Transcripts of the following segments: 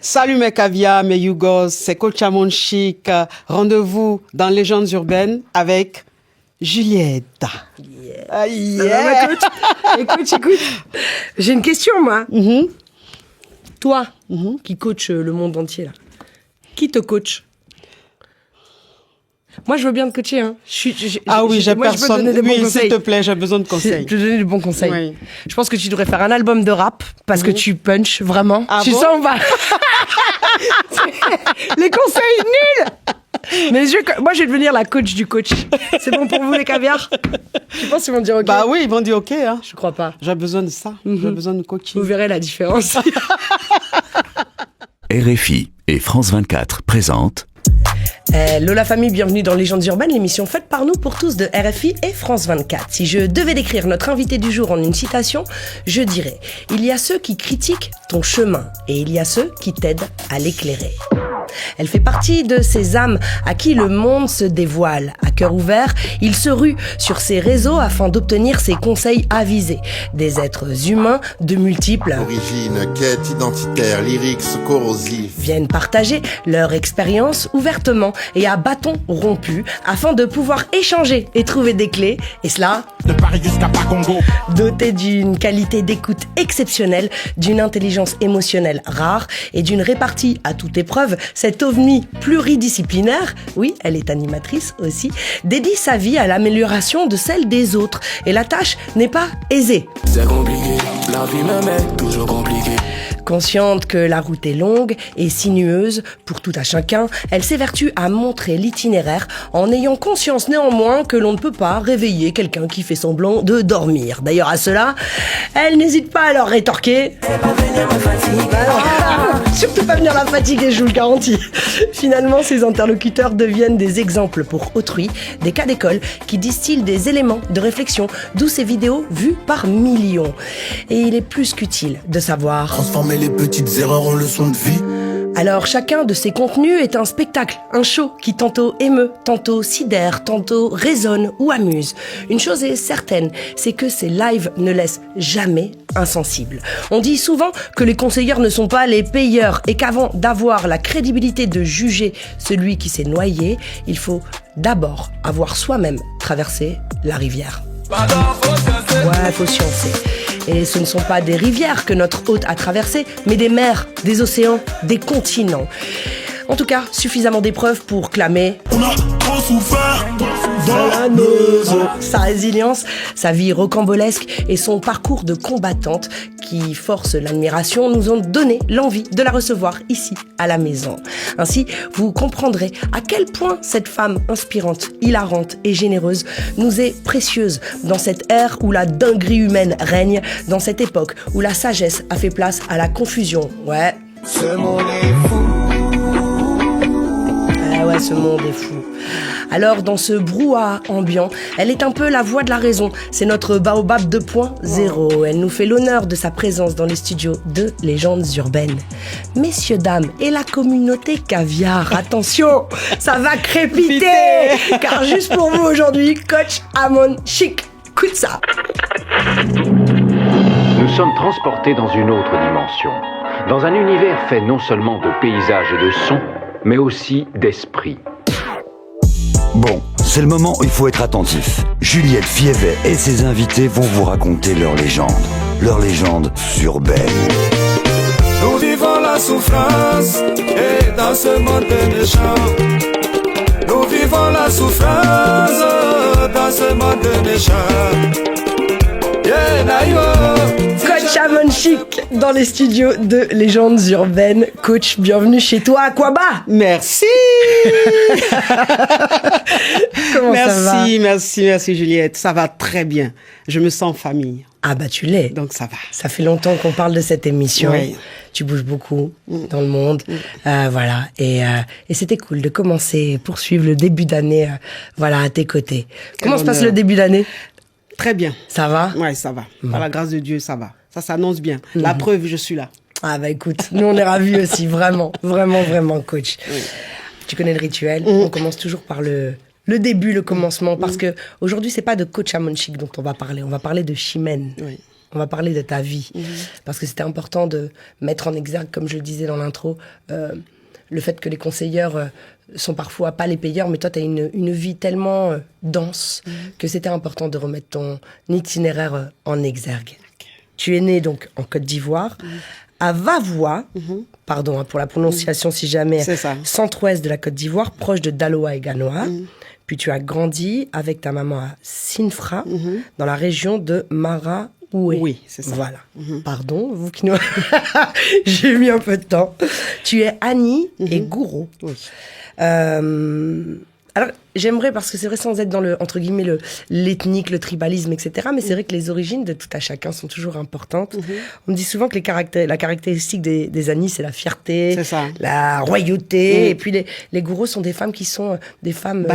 Salut mes caviars, mes Yougos, c'est Coach Amon Chic. Rendez-vous dans Légendes urbaines avec Juliette. Yeah. Ah, yeah. Écoute. J'ai une question, moi. Toi, qui coach le monde entier, là, qui te coach? Moi, je veux bien te coacher. Hein. J'ai personne. Je peux te donner des bons Oui, conseils. s'il te plaît, j'ai besoin de Je conseils. peux te donner des bons conseils. Oui. Je pense que tu devrais faire un album de rap parce que tu punches vraiment. Ah Tu bon sens pas les conseils nuls. Mais moi, je vais devenir la coach du coach. C'est bon pour vous, les caviars? Tu penses qu'ils vont dire OK? Bah oui, ils vont dire OK. Hein. Je crois pas. J'ai besoin de ça. J'ai besoin de coaching. Vous verrez la différence. RFI et France 24 présentent Hello la famille, bienvenue dans Légendes urbaines, l'émission faite par nous pour tous de RFI et France 24. Si je devais décrire notre invité du jour en une citation, je dirais: il y a ceux qui critiquent ton chemin et il y a ceux qui t'aident à l'éclairer. Elle fait partie de ces âmes à qui le monde se dévoile. À cœur ouvert, il se rue sur ses réseaux afin d'obtenir ses conseils avisés. Des êtres humains de multiples origine, quête identitaire, lyrics corrosif. viennent partager leur expérience ouvertement et à bâton rompu afin de pouvoir échanger et trouver des clés. Et cela, De Paris jusqu'à Pacongo. doté d'une qualité d'écoute exceptionnelle, d'une intelligence émotionnelle rare et d'une répartie à toute épreuve, cette ovni pluridisciplinaire, oui, elle est animatrice aussi, dédie sa vie à l'amélioration de celle des autres. Et la tâche n'est pas aisée. C'est compliqué, la vie me met toujours compliqué. Consciente que la route est longue et sinueuse pour tout à chacun, elle s'évertue à montrer l'itinéraire en ayant conscience néanmoins que l'on ne peut pas réveiller quelqu'un qui fait semblant de dormir. D'ailleurs à cela, elle n'hésite pas à leur rétorquer: surtout pas venir la fatiguer, je vous le garantis. Finalement, ces interlocuteurs deviennent des exemples pour autrui, des cas d'école qui distillent des éléments de réflexion, d'où ces vidéos vues par millions. Et il est plus qu'utile de savoir. Transformer les petites erreurs en leçons de vie. Alors chacun de ces contenus est un spectacle, un show qui tantôt émeut, tantôt sidère, tantôt résonne ou amuse. Une chose est certaine, c'est que ces lives ne laissent jamais insensibles. On dit souvent que les conseillers ne sont pas les payeurs et qu'avant d'avoir la crédibilité de juger celui qui s'est noyé, il faut d'abord avoir soi-même traversé la rivière. Ouais, faut sciencer. Et ce ne sont pas des rivières que notre hôte a traversées, mais des mers, des océans, des continents. En tout cas, suffisamment d'épreuves pour clamer On a trop souffert. sa résilience, sa vie rocambolesque et son parcours de combattante qui force l'admiration nous ont donné l'envie de la recevoir ici, à la maison. Ainsi, vous comprendrez à quel point cette femme inspirante, hilarante et généreuse nous est précieuse dans cette ère où la dinguerie humaine règne, dans cette époque où la sagesse a fait place à la confusion. Ouais. Ce monde est fou. Ah ouais, ce monde est fou. Alors, dans ce brouhaha ambiant, elle est un peu la voix de la raison. C'est notre Baobab 2.0. Elle nous fait l'honneur de sa présence dans les studios de Légendes urbaines. Messieurs, dames, et la communauté caviar, attention, ça va crépiter. Car juste pour vous aujourd'hui, Coach Amon Chic. Écoute ça. Nous sommes transportés dans une autre dimension, dans un univers fait non seulement de paysages et de sons, mais aussi d'esprit. Bon, c'est le moment où il faut être attentif. Juliette Fievet et ses invités vont vous raconter leur légende urbaine. Nous vivons la souffrance et dans ce monde méchant. Nous vivons la souffrance dans ce monde méchant. Yeah, naïo. Coach Amon Chic dans les studios de Légendes urbaines. Coach, bienvenue chez toi à Quaba. Merci. Comment ça va? Merci Juliette. Ça va très bien. Je me sens en famille. Ah bah tu l'es. Donc ça va. Ça fait longtemps qu'on parle de cette émission. Oui. Tu bouges beaucoup dans le monde. Voilà. Et c'était cool de commencer, poursuivre le début d'année voilà, à tes côtés. Comment se passe honneur. le début d'année? Très bien. Ça va? Ouais, ça va. Par la grâce de Dieu, ça va. Ça s'annonce bien. La preuve, je suis là. Ah bah écoute, nous on est ravis aussi, vraiment, coach. Tu connais le rituel, on commence toujours par le début, le commencement, parce que aujourd'hui c'est pas de Coach Amon Chic dont on va parler de Chimène. Oui. On va parler de ta vie. Parce que c'était important de mettre en exergue, comme je le disais dans l'intro, le fait que les conseilleurs sont parfois pas les payeurs, mais toi, tu as une vie tellement dense que c'était important de remettre ton itinéraire en exergue. Tu es né donc en Côte d'Ivoire, à Vavois, pardon pour la prononciation si jamais, C'est ça. centre-ouest de la Côte d'Ivoire, proche de Daloa et Ganoa. Puis tu as grandi avec ta maman à Sinfra, dans la région de Maraoué. Oui, c'est ça. Voilà. Pardon, vous qui nous... J'ai mis un peu de temps. Tu es Annie et Gouraud. Oui. Alors, j'aimerais, parce que c'est vrai, sans être dans le, entre guillemets, l'ethnique, le tribalisme, etc., mais c'est vrai que les origines de tout à chacun sont toujours importantes. On me dit souvent que la caractéristique des Annie, c'est la fierté, C'est ça. la royauté, et puis les gourous sont des femmes qui sont des femmes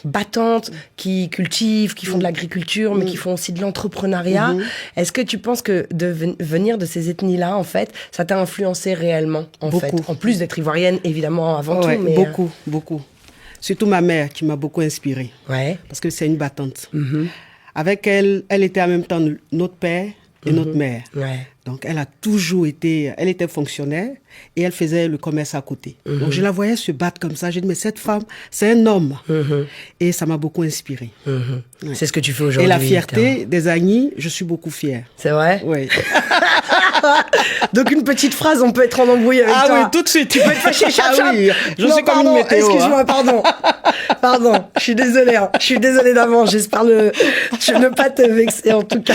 battantes, qui cultivent, qui font de l'agriculture, mais qui font aussi de l'entrepreneuriat. Est-ce que tu penses que de venir de ces ethnies-là, en fait, ça t'a influencé réellement, en fait? En plus d'être ivoirienne, évidemment, avant Ouais, tout, mais... beaucoup. Surtout ma mère qui m'a beaucoup inspirée. Ouais. Parce que c'est une battante. Avec elle, elle était en même temps notre père et notre mère. Ouais. Donc elle a toujours été, elle était fonctionnaire et elle faisait le commerce à côté. Donc je la voyais se battre comme ça. J'ai dit, mais cette femme, c'est un homme. Et ça m'a beaucoup inspirée. Ouais. C'est ce que tu fais aujourd'hui. Et la fierté des Agnis, je suis beaucoup fière. C'est vrai? Oui. Donc une petite phrase, on peut être en embrouille avec toi. Ah oui, tout de suite. Tu peux être fâché, chap, chap. Oui, je Non, suis comme pardon, une météo. Excuse-moi, pardon. Pardon, je suis désolée. Je suis désolée d'avance. J'espère ne pas te vexer, en tout cas.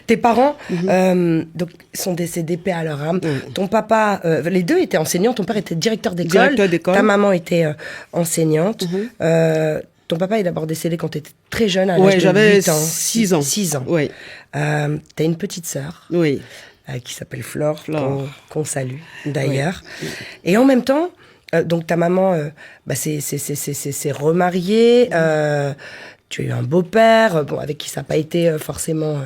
Tes parents donc, sont décédés, paix à leur âme. Ton papa, les deux étaient enseignants. Ton père était directeur d'école. Directeur d'école. Ta maman était enseignante. Ton papa est d'abord décédé quand tu étais très jeune, à l'âge de j'avais 8 ans. 6 ans. 6 ans. Oui. T'as une petite sœur. Oui. Qui s'appelle Flore. qu'on salue d'ailleurs. Oui. Et en même temps, donc ta maman s'est remariée, tu as eu un beau-père, avec qui ça n'a pas été forcément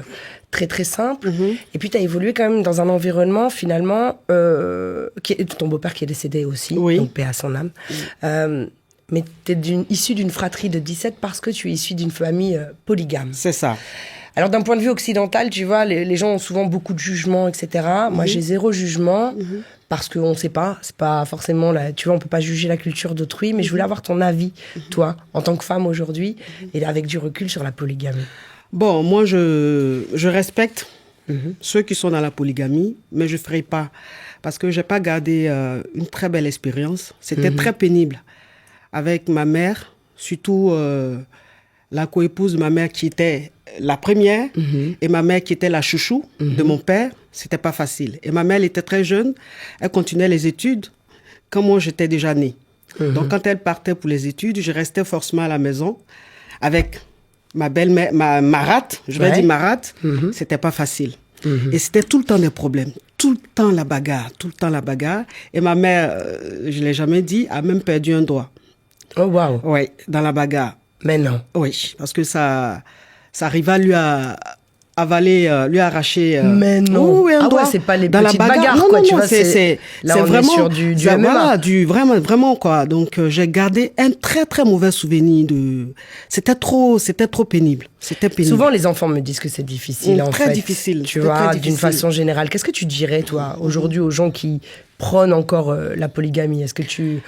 très très simple, et puis tu as évolué quand même dans un environnement finalement, ton beau-père qui est décédé aussi, donc paix à son âme, mais tu es issu d'une fratrie de 17 parce que tu es issu d'une famille polygame. C'est ça. Alors d'un point de vue occidental, tu vois, les gens ont souvent beaucoup de jugements, etc. Moi, j'ai zéro jugement parce qu'on ne sait pas. C'est pas forcément tu vois, on peut pas juger la culture d'autrui. Mais je voulais avoir ton avis, toi, en tant que femme aujourd'hui, et avec du recul sur la polygamie. Bon, moi, je respecte ceux qui sont dans la polygamie, mais je ferai pas parce que j'ai pas gardé une très belle expérience. C'était très pénible avec ma mère, surtout la coépouse de ma mère qui était la première et ma mère qui était la chouchou de mon père. C'était pas facile. Et ma mère, elle était très jeune. Elle continuait les études quand moi, j'étais déjà née. Donc, quand elle partait pour les études, je restais forcément à la maison avec ma belle-mère, ma rate. Je vais dire ma rate. C'était pas facile. Et c'était tout le temps des problèmes. Tout le temps la bagarre. Tout le temps la bagarre. Et ma mère, je l'ai jamais dit, a même perdu un doigt. Oh, waouh. Oui, dans la bagarre. Mais non. Oui, parce que sa rival lui a avalé, lui a arraché. Mais non. Oui, un doigt. Ouais, c'est pas les dans petites la bagarre. bagarres, quoi. Tu vois, c'est vraiment sur du MMA. Voilà, vraiment quoi. Donc j'ai gardé un très très mauvais souvenir C'était trop pénible. C'était pénible. Souvent les enfants me disent que c'est difficile en fait. Très difficile. Tu vois, d'une façon générale. Qu'est-ce que tu dirais toi aujourd'hui aux gens qui prônent encore la polygamie? Est-ce que tu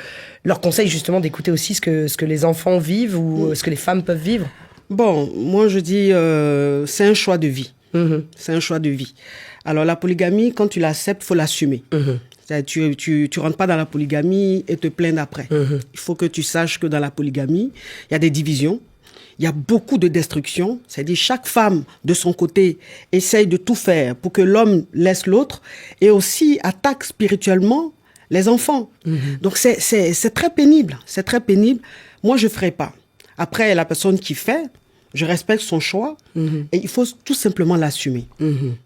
leur conseilles justement d'écouter aussi ce que les enfants vivent ou ce que les femmes peuvent vivre? Bon, moi je dis c'est un choix de vie. C'est un choix de vie. Alors la polygamie, quand tu l'acceptes, faut l'assumer. Tu rentres pas dans la polygamie et te plaindre après. Il faut que tu saches que dans la polygamie, il y a des divisions, il y a beaucoup de destruction. C'est-à-dire chaque femme de son côté essaye de tout faire pour que l'homme laisse l'autre et aussi attaque spirituellement les enfants. Donc c'est très pénible. C'est très pénible. Moi je ferai pas. Après, la personne qui fait, je respecte son choix et il faut tout simplement l'assumer.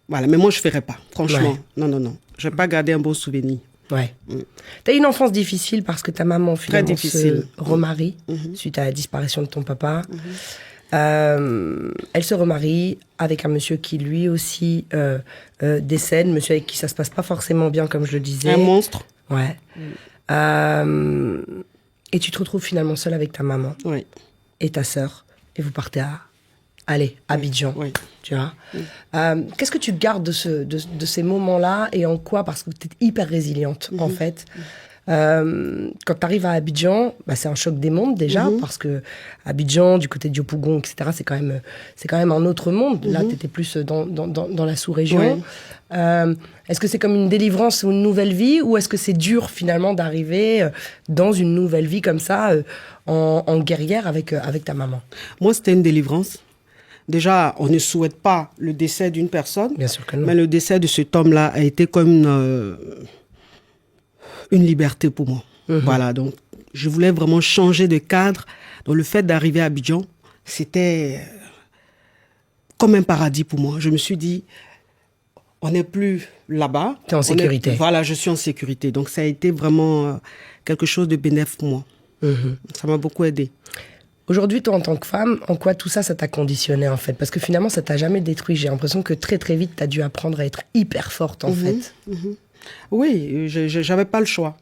Voilà, mais moi, je ne ferai pas, franchement. Ouais. Non. Je ne vais pas garder un beau souvenir. Ouais. Tu as une enfance difficile parce que ta maman, finalement, se remarie suite à la disparition de ton papa. Elle se remarie avec un monsieur qui, lui aussi, décède. Monsieur avec qui ça ne se passe pas forcément bien, comme je le disais. Un monstre. Ouais. Et tu te retrouves finalement seule avec ta maman. Oui. Et ta sœur, et vous partez à Allez, Abidjan. Oui. Tu vois. Qu'est-ce que tu gardes de ces moments-là et en quoi? Parce que tu es hyper résiliente, en fait. Quand tu arrives à Abidjan, c'est un choc des mondes déjà, parce que Abidjan, du côté de Yopougon, etc., c'est quand même un autre monde. Là, tu étais plus dans la sous-région. Oui. Est-ce que c'est comme une délivrance ou une nouvelle vie, ou est-ce que c'est dur finalement d'arriver dans une nouvelle vie comme ça, en guerrière avec ta maman? Moi, c'était une délivrance. Déjà, on ne souhaite pas le décès d'une personne. Bien sûr que non. Mais le décès de cet homme-là a été comme une liberté pour moi. Voilà, donc je voulais vraiment changer de cadre. Donc le fait d'arriver à Abidjan, c'était comme un paradis pour moi. Je me suis dit, on n'est plus là-bas. Tu es en sécurité. Voilà, je suis en sécurité. Donc ça a été vraiment quelque chose de bénéfique pour moi. Ça m'a beaucoup aidé. Aujourd'hui, toi, en tant que femme, en quoi tout ça t'a conditionné, en fait? Parce que finalement, ça t'a jamais détruit. J'ai l'impression que très, très vite, t'as dû apprendre à être hyper forte, en fait. Oui, j'avais pas le choix.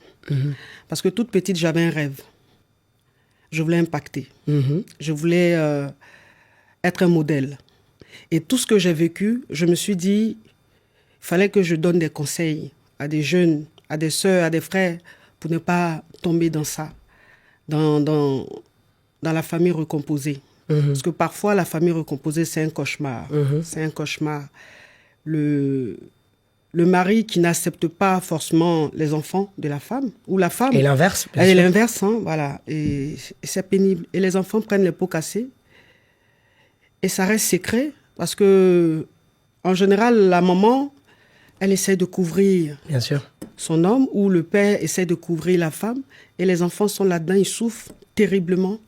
Parce que toute petite, j'avais un rêve. Je voulais impacter. Je voulais être un modèle. Et tout ce que j'ai vécu, je me suis dit, il fallait que je donne des conseils à des jeunes, à des sœurs, à des frères, pour ne pas tomber dans ça, dans la famille recomposée. Parce que parfois, la famille recomposée, c'est un cauchemar. C'est un cauchemar. Le mari qui n'accepte pas forcément les enfants de la femme, ou la femme. Et l'inverse, bien sûr. Et l'inverse, voilà. Et c'est pénible. Et les enfants prennent les pots cassés. Et ça reste secret, parce que, en général, la maman, elle essaie de couvrir bien sûr son homme, ou le père essaie de couvrir la femme. Et les enfants sont là-dedans, ils souffrent terriblement.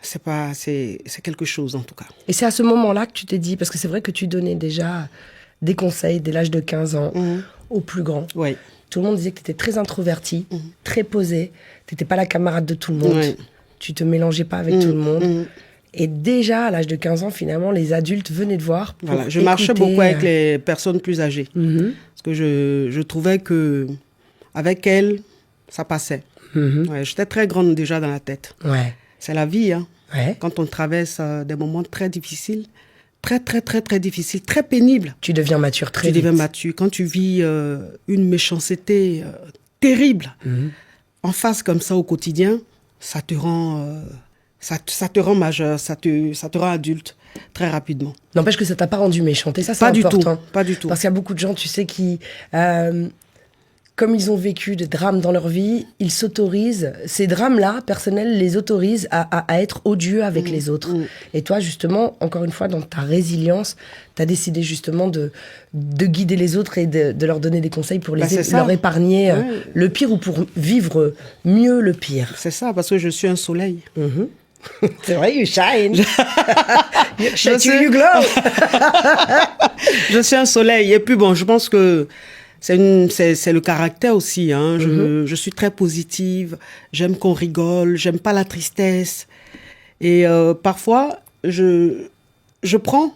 C'est quelque chose, en tout cas. Et c'est à ce moment-là que tu t'es dit, parce que c'est vrai que tu donnais déjà des conseils dès l'âge de 15 ans aux plus grands. Oui. Tout le monde disait que tu étais très introvertie, très posée, tu n'étais pas la camarade de tout le monde, tu te mélangeais pas avec tout le monde. Et déjà, à l'âge de 15 ans, finalement, les adultes venaient te voir pour voilà, je marchais beaucoup avec les personnes plus âgées. Parce que je trouvais que avec elles, ça passait. Ouais, j'étais très grande déjà dans la tête. Ouais. C'est la vie, hein. Ouais. Quand on traverse des moments très difficiles, très, très, très, très difficiles, très pénibles. Tu deviens mature très vite. Tu deviens mature. Quand tu vis une méchanceté terrible en face comme ça au quotidien, ça te rend majeur, ça te rend adulte très rapidement. N'empêche que ça t'a pas rendu méchante, et ça c'est pas important. Pas du tout. Parce qu'il y a beaucoup de gens, tu sais, qui, comme ils ont vécu des drames dans leur vie, ils s'autorisent, ces drames-là, personnels, les autorisent à être odieux avec les autres. Et toi, justement, encore une fois, dans ta résilience, t'as décidé justement de guider les autres et de leur donner des conseils pour leur épargner le pire, ou pour vivre mieux le pire. C'est ça, parce que je suis un soleil. C'est vrai, you shine. You glow. Je suis un soleil. Et puis bon, je pense que c'est le caractère aussi. Hein. Je suis très positive. J'aime qu'on rigole. J'aime pas la tristesse. Et parfois, je prends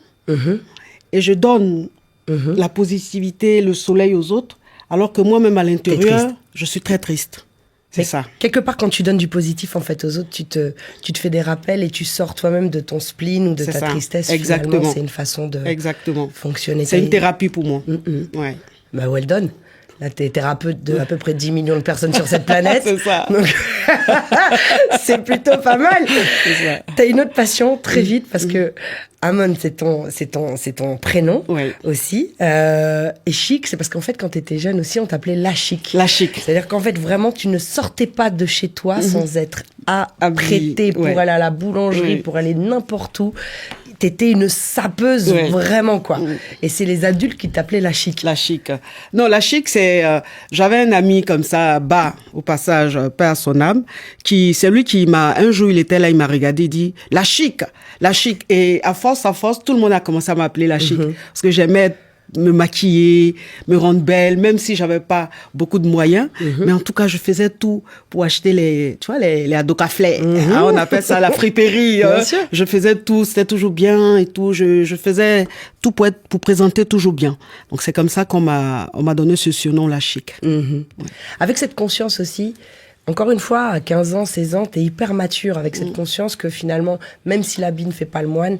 et je donne la positivité, le soleil aux autres, alors que moi-même à l'intérieur, je suis très triste. C'est ça. Quelque part, quand tu donnes du positif en fait aux autres, tu te fais des rappels et tu sors toi-même de ton spleen ou de ta tristesse. Exactement. Finalement, c'est une façon de fonctionner. C'est une thérapie pour moi. Ouais. Bah, well done. Là, t'es thérapeute de à peu près 10 millions de personnes sur cette planète. C'est ça. Donc, c'est plutôt pas mal. T'as une autre passion très vite, parce que Amon, c'est ton prénom aussi. Et Chic, c'est parce qu'en fait, quand t'étais jeune aussi, on t'appelait La Chic. La Chic. C'est-à-dire qu'en fait, vraiment, tu ne sortais pas de chez toi sans être apprêtée pour aller à la boulangerie, pour aller n'importe où. T'étais une sapeuse, vraiment, quoi. Et c'est les adultes qui t'appelaient La Chic. La Chic. Non, La Chic, c'est... j'avais un ami comme ça, au passage, paix à son âme, c'est lui qui m'a... Un jour, il était là, il m'a regardé, il dit « La Chic !» La Chic. Et à force, tout le monde a commencé à m'appeler La Chic. Parce que j'aimais me maquiller, me rendre belle, même si j'avais pas beaucoup de moyens. Mais en tout cas, je faisais tout pour acheter les adocaflets. On appelle ça la friperie. Je faisais tout, c'était toujours bien et tout. Je faisais tout pour présenter toujours bien. Donc c'est comme ça on m'a donné ce surnom La Chic. Avec cette conscience aussi Encore une fois, à 15 ans, 16 ans, t'es hyper mature avec cette conscience que finalement, même si l'habit ne fait pas le moine,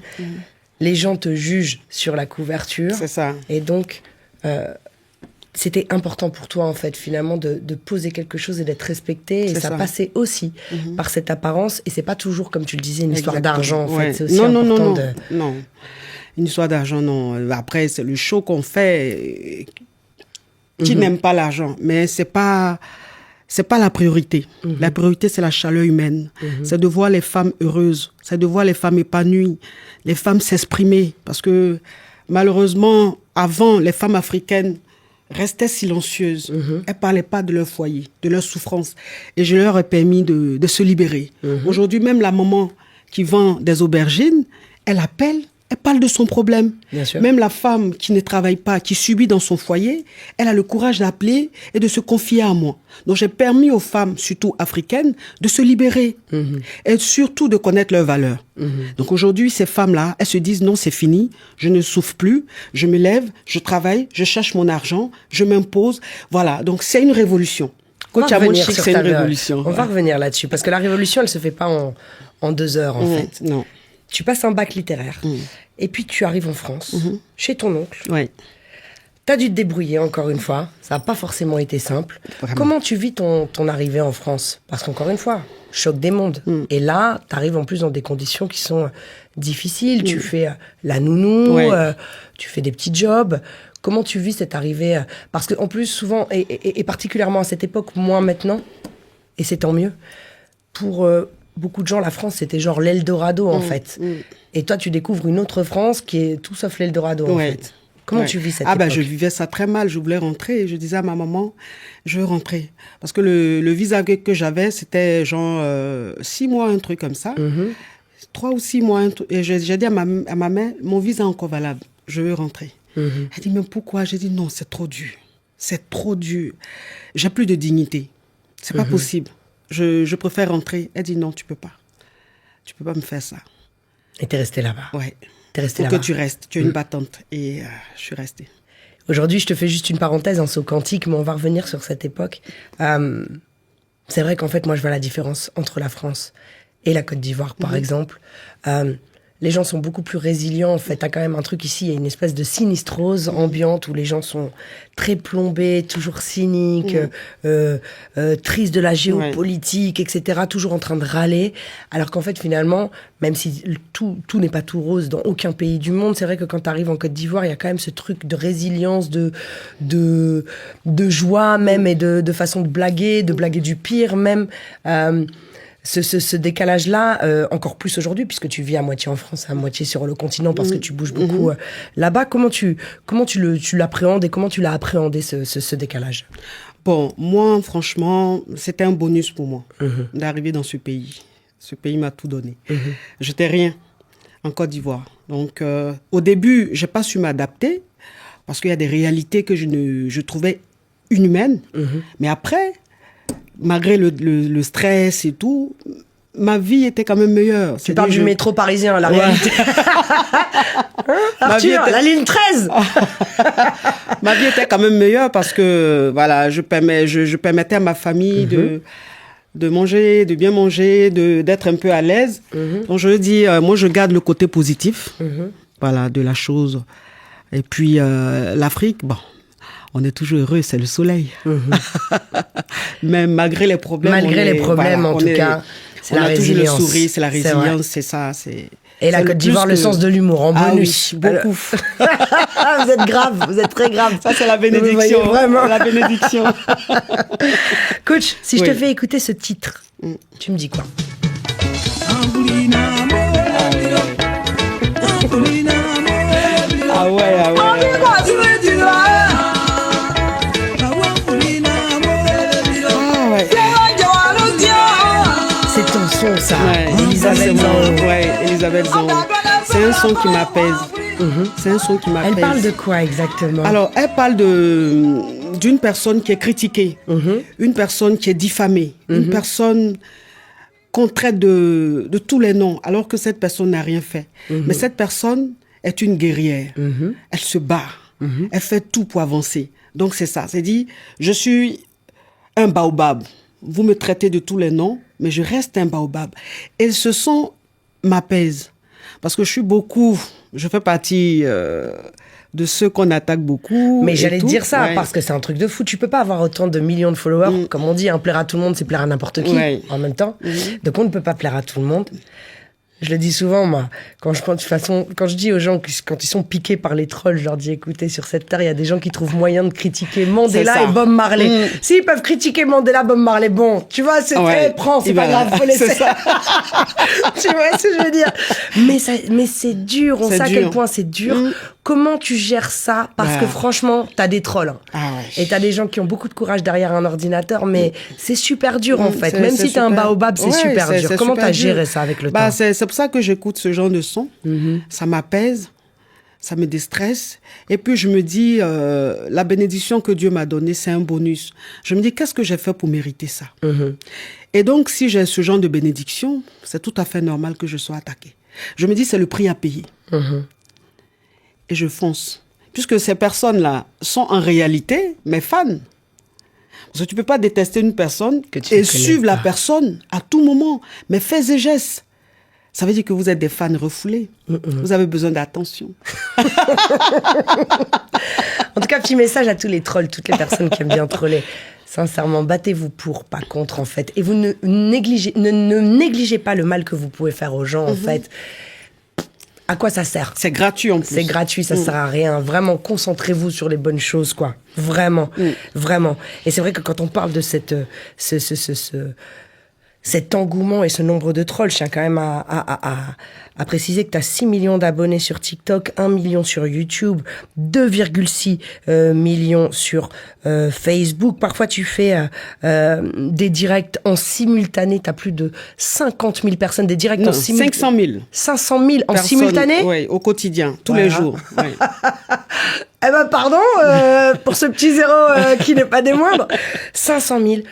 les gens te jugent sur la couverture. C'est ça. Et donc, c'était important pour toi, en fait, finalement, de poser quelque chose et d'être respecté. Et ça passait aussi par cette apparence. Et c'est pas toujours, comme tu le disais, une histoire d'argent, en fait. C'est aussi important non. Une histoire d'argent, non. Après, c'est le show qu'on fait qui n'aime pas l'argent. Mais c'est pas la priorité. La priorité, c'est la chaleur humaine. C'est de voir les femmes heureuses. C'est de voir les femmes épanouies. Les femmes s'exprimer. Parce que, malheureusement, avant, les femmes africaines restaient silencieuses. Elles parlaient pas de leur foyer, de leur souffrance. Et je leur ai permis de se libérer. Aujourd'hui, même la maman qui vend des aubergines, elle appelle, elle parle de son problème. Bien sûr. Même la femme qui ne travaille pas, qui subit dans son foyer, elle a le courage d'appeler et de se confier à moi. Donc j'ai permis aux femmes, surtout africaines, de se libérer et surtout de connaître leurs valeurs. Donc aujourd'hui, ces femmes-là, elles se disent non, c'est fini, je ne souffre plus, je me lève, je travaille, je cherche mon argent, je m'impose. Voilà, donc c'est une révolution. Coach Amour Chic, c'est une révolution. On va revenir là-dessus, parce que la révolution, elle se fait pas en 2 heures, en fait. Non. Tu passes un bac littéraire, et puis tu arrives en France, chez ton oncle. Oui. T'as dû te débrouiller, encore une fois. Ça n'a pas forcément été simple. Vraiment. Comment tu vis ton arrivée en France? Parce qu'encore une fois, choc des mondes. Et là, t'arrives en plus dans des conditions qui sont difficiles. Tu fais la nounou, tu fais des petits jobs. Comment tu vis cette arrivée? Parce qu'en plus, souvent, et particulièrement à cette époque, moins maintenant, et c'est tant mieux, pour beaucoup de gens, la France, c'était genre l'Eldorado, en fait. Et toi, tu découvres une autre France qui est tout sauf l'Eldorado, en fait. Comment tu vis cette époque? Je vivais ça très mal. Je voulais rentrer et je disais à ma maman, je veux rentrer. Parce que le visa que j'avais, c'était genre 6 mois, un truc comme ça. 3 ou 6 mois. Et j'ai dit à ma mère, mon visa est encore valable. Je veux rentrer. Elle dit, mais pourquoi? J'ai dit, non, c'est trop dur. C'est trop dur. J'ai plus de dignité. C'est pas possible. Je préfère rentrer. Elle dit, non, tu peux pas. Tu peux pas me faire ça. Et t'es restée là-bas? Ouais. T'es restée Faut là-bas. que tu restes. Tu es une battante. Et je suis restée. Aujourd'hui, je te fais juste une parenthèse, un saut quantique, mais on va revenir sur cette époque. C'est vrai qu'en fait, moi, je vois la différence entre la France et la Côte d'Ivoire, par exemple. Les gens sont beaucoup plus résilients, en fait. T'as quand même un truc ici, il y a une espèce de sinistrose ambiante où les gens sont très plombés, toujours cyniques, tristes de la géopolitique, etc., toujours en train de râler. Alors qu'en fait, finalement, même si tout n'est pas tout rose dans aucun pays du monde, c'est vrai que quand t'arrives en Côte d'Ivoire, il y a quand même ce truc de résilience, de joie même, et de façon de blaguer du pire même. Ce décalage-là, encore plus aujourd'hui, puisque tu vis à moitié en France, à moitié sur le continent, parce que tu bouges beaucoup là-bas. Comment tu l'appréhendes et comment tu l'as appréhendé, ce décalage? Bon, moi, franchement, c'était un bonus pour moi d'arriver dans ce pays. Ce pays m'a tout donné. Je n'étais rien en Côte d'Ivoire. Donc, au début, je n'ai pas su m'adapter parce qu'il y a des réalités que je trouvais inhumaines. Mais après, malgré le stress et tout, ma vie était quand même meilleure. Tu parles du métro parisien, la réalité. Arthur, la ligne 13. Ma vie était quand même meilleure parce que voilà, je permettais à ma famille de manger, de bien manger, d'être un peu à l'aise. Donc je dis, moi je garde le côté positif, voilà, de la chose. Et puis l'Afrique, bon. On est toujours heureux, c'est le soleil. Mais malgré les problèmes... en tout cas, c'est la résilience. On a toujours le sourire, c'est la résilience, c'est ça. Et la Côte d'Ivoire, le sens de l'humour, en bonus. Oui, beaucoup. Vous êtes grave, vous êtes très grave. Ça, c'est la bénédiction. Vraiment. La bénédiction. Coach, si je te fais écouter ce titre, tu me dis quoi? Ah ouais. C'est ton son, ça. Elisabeth Zao. C'est un son qui m'apaise. C'est un son qui m'apaise. Elle parle de quoi exactement? Alors, elle parle d'une personne qui est critiquée, une personne qui est diffamée, une personne qu'on traite de tous les noms, alors que cette personne n'a rien fait. Mais cette personne est une guerrière. Elle se bat. Elle fait tout pour avancer. Donc, c'est ça. C'est dit, je suis un baobab. vous me traitez de tous les noms, mais je reste un baobab. Et ce son m'apaise. Parce que je fais partie de ceux qu'on attaque beaucoup. Mais j'allais tout. dire ça, Ouais. parce que c'est un truc de fou. Tu peux pas avoir autant de millions de followers. Comme on dit, plaire à tout le monde, c'est plaire à n'importe qui en même temps. Donc on ne peut pas plaire à tout le monde. Je le dis souvent, moi, quand je dis aux gens que quand ils sont piqués par les trolls, je leur dis, écoutez, sur cette terre, il y a des gens qui trouvent moyen de critiquer Mandela et Bob Marley. S'ils peuvent critiquer Mandela, Bob Marley, bon, tu vois, prends, c'est pas grave, faut laisser. Tu vois ce que je veux dire? Mais c'est dur, on sait à quel point c'est dur. Comment tu gères ça? Parce que franchement, t'as des trolls. Hein. Ah ouais. Et t'as des gens qui ont beaucoup de courage derrière un ordinateur, mais c'est super dur en fait. Même si t'es un baobab, c'est super dur. Comment t'as géré ça avec le temps? C'est pour ça que j'écoute ce genre de son. Ça m'apaise, ça me déstresse. Et puis je me dis, la bénédiction que Dieu m'a donnée, c'est un bonus. Je me dis, qu'est-ce que j'ai fait pour mériter ça? Et donc, si j'ai ce genre de bénédiction, c'est tout à fait normal que je sois attaquée. Je me dis, c'est le prix à payer. Et je fonce. Puisque ces personnes-là sont en réalité mes fans. Parce que tu ne peux pas détester une personne et suivre la personne à tout moment. Mais faits et gestes. Ça veut dire que vous êtes des fans refoulés. Vous avez besoin d'attention. En tout cas, petit message à tous les trolls, toutes les personnes qui aiment bien troller. Sincèrement, battez-vous pour, pas contre, en fait. Et vous ne négligez pas le mal que vous pouvez faire aux gens, en fait. À quoi ça sert? C'est gratuit en plus. C'est gratuit, ça sert à rien. Vraiment, concentrez-vous sur les bonnes choses, quoi. Vraiment, vraiment. Et c'est vrai que quand on parle de cet engouement et ce nombre de trolls, je tiens quand même à préciser que tu as 6 millions d'abonnés sur TikTok, 1 million sur YouTube, 2,6 millions sur Facebook. Parfois, tu fais des directs en simultané. Tu as plus de 50 000 personnes, des directs en simultané. 500 000. 500 000 en simultané? Oui, au quotidien, tous les jours. Ouais. Eh ben, pardon, pour ce petit zéro qui n'est pas des moindres. 500 000,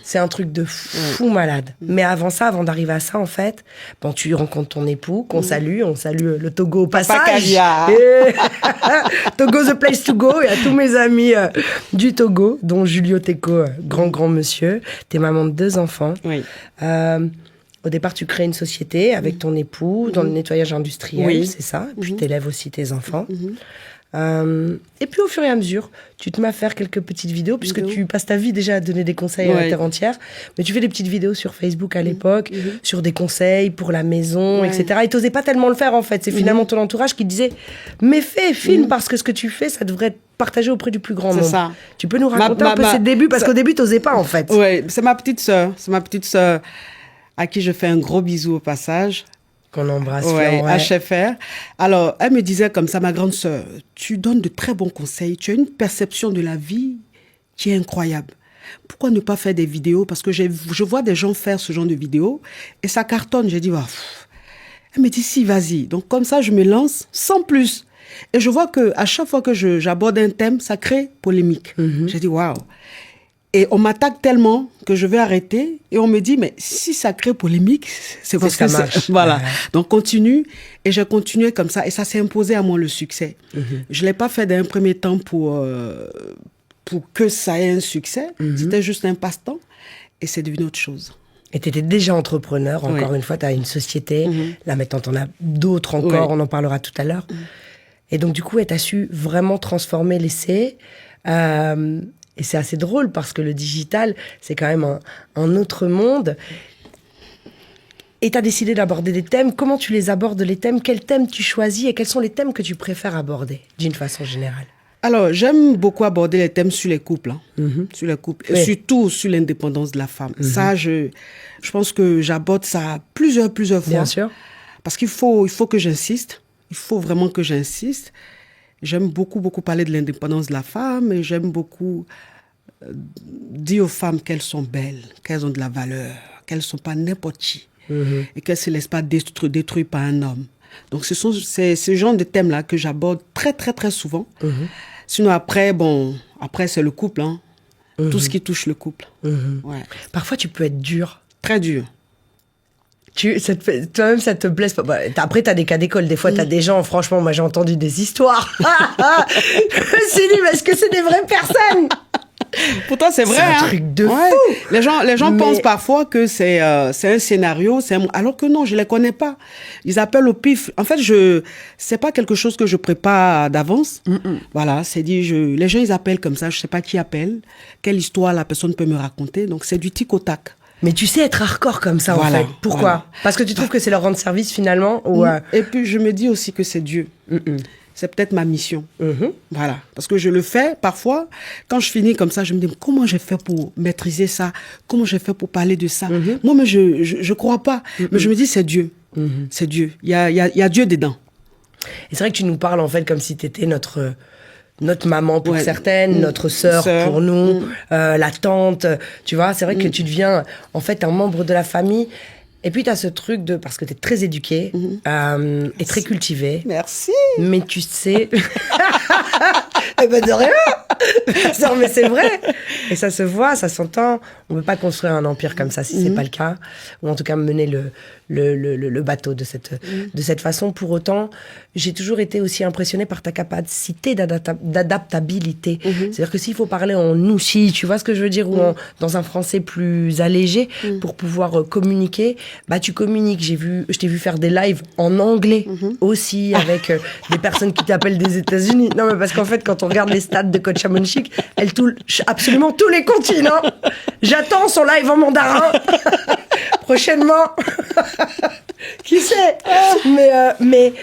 c'est un truc de fou malade. Mais avant ça, avant d'arriver à ça, en fait, bon, tu rencontres ton époux, qu'on salue, on salue le Togo au passage. Et Togo the place to go, et à tous mes amis du Togo, dont Julio Teko, grand monsieur. T'es maman de 2 enfants. Oui. Au départ, tu crées une société avec ton époux dans le nettoyage industriel, c'est ça. Puis t'élèves aussi tes enfants. Et puis au fur et à mesure, tu te mets à faire quelques petites vidéos, puisque tu passes ta vie déjà à donner des conseils à la terre entière, mais tu fais des petites vidéos sur Facebook à l'époque, sur des conseils pour la maison, etc. Et t'osais pas tellement le faire en fait, c'est finalement ton entourage qui disait « mais filme, parce que ce que tu fais, ça devrait être partagé auprès du plus grand nombre. » Ça. Tu peux nous raconter un peu ses débuts, parce qu'au début, t'osais pas en fait. Oui, c'est ma petite sœur à qui je fais un gros bisou au passage. Qu'on embrasse. HFR. Alors, elle me disait comme ça, ma grande sœur, tu donnes de très bons conseils, tu as une perception de la vie qui est incroyable. Pourquoi ne pas faire des vidéos? Parce que je vois des gens faire ce genre de vidéos et ça cartonne. J'ai dit, Elle me dit, si, vas-y. Donc, comme ça, je me lance sans plus. Et je vois qu'à chaque fois que j'aborde un thème, ça crée polémique. J'ai dit, waouh. Et on m'attaque tellement que je vais arrêter. Et on me dit, mais si ça crée polémique, c'est parce que ça marche. Voilà. Donc, continue. Et j'ai continué comme ça. Et ça s'est imposé à moi, le succès. Je ne l'ai pas fait d'un premier temps pour que ça ait un succès. C'était juste un passe-temps. Et c'est devenu autre chose. Et tu étais déjà entrepreneur. Encore une fois, tu as une société. Là, maintenant, tu en as d'autres encore. On en parlera tout à l'heure. Et donc, du coup, tu as su vraiment transformer l'essai. Et c'est assez drôle parce que le digital, c'est quand même un autre monde. Et tu as décidé d'aborder des thèmes. Comment tu les abordes, les thèmes? Quels thèmes tu choisis et quels sont les thèmes que tu préfères aborder d'une façon générale? Alors, j'aime beaucoup aborder les thèmes sur les couples. Sur les couples. Et surtout sur l'indépendance de la femme. Ça, je pense que j'aborde ça plusieurs fois. Bien sûr. Parce qu'il faut que j'insiste. Il faut vraiment que j'insiste. J'aime beaucoup parler de l'indépendance de la femme et j'aime beaucoup dire aux femmes qu'elles sont belles, qu'elles ont de la valeur, qu'elles ne sont pas n'importe qui et qu'elles ne se laissent pas détruire par un homme. Donc, c'est ce genre de thèmes-là que j'aborde très, très, très souvent. Sinon, après, c'est le couple. Tout ce qui touche le couple. Ouais. Parfois, tu peux être dur. Très dur. Toi-même, ça te blesse pas. Après, t'as des cas d'école. Des fois, t'as des gens, franchement, moi, j'ai entendu des histoires. Je me suis dit, mais est-ce que c'est des vraies personnes? Pourtant, c'est vrai. C'est un hein. truc de Ouais. fou. Les gens Mais- pensent parfois que c'est un scénario, alors que non, je les connais pas. Ils appellent au pif. En fait, c'est pas quelque chose que je prépare d'avance. Voilà, c'est dit, les gens ils appellent comme ça. Je sais pas qui appelle, quelle histoire la personne peut me raconter. Donc c'est du tic au tac. Mais tu sais être hardcore comme ça, Voilà, en fait. Pourquoi voilà. Parce que tu trouves que c'est leur rendre service, finalement ou Et puis je me dis aussi que c'est Dieu. C'est peut-être ma mission. Voilà. Parce que je le fais parfois, quand je finis comme ça, je me dis comment j'ai fait pour maîtriser ça? Comment j'ai fait pour parler de ça? Moi, mais je crois pas. Mais je me dis c'est Dieu. C'est Dieu. Il y a Dieu dedans. Et c'est vrai que tu nous parles, en fait, comme si t'étais notre maman pour Ouais. certaines, notre sœur pour nous, la tante, tu vois. C'est vrai que tu deviens, en fait, un membre de la famille. Et puis, tu as ce truc parce que tu es très éduquée et très cultivée. Merci. Mais tu sais... Eh ben de rien. Non, mais c'est vrai. Et ça se voit, ça s'entend. On ne peut pas construire un empire comme ça si c'est pas le cas. Ou en tout cas mener le bateau de cette façon. Pour autant, j'ai toujours été aussi impressionnée par ta capacité d'adaptabilité. C'est-à-dire que s'il faut parler en nouchi, tu vois ce que je veux dire, ou dans un français plus allégé, pour pouvoir communiquer, bah tu communiques. Je t'ai vu faire des lives en anglais aussi, avec des personnes qui t'appellent des États-Unis. Non, mais parce qu'en fait, quand on regarde les stats de Coach Amonchik, elle touche absolument tous les continents. J'attends son live en mandarin. Prochainement. Qui sait? Mais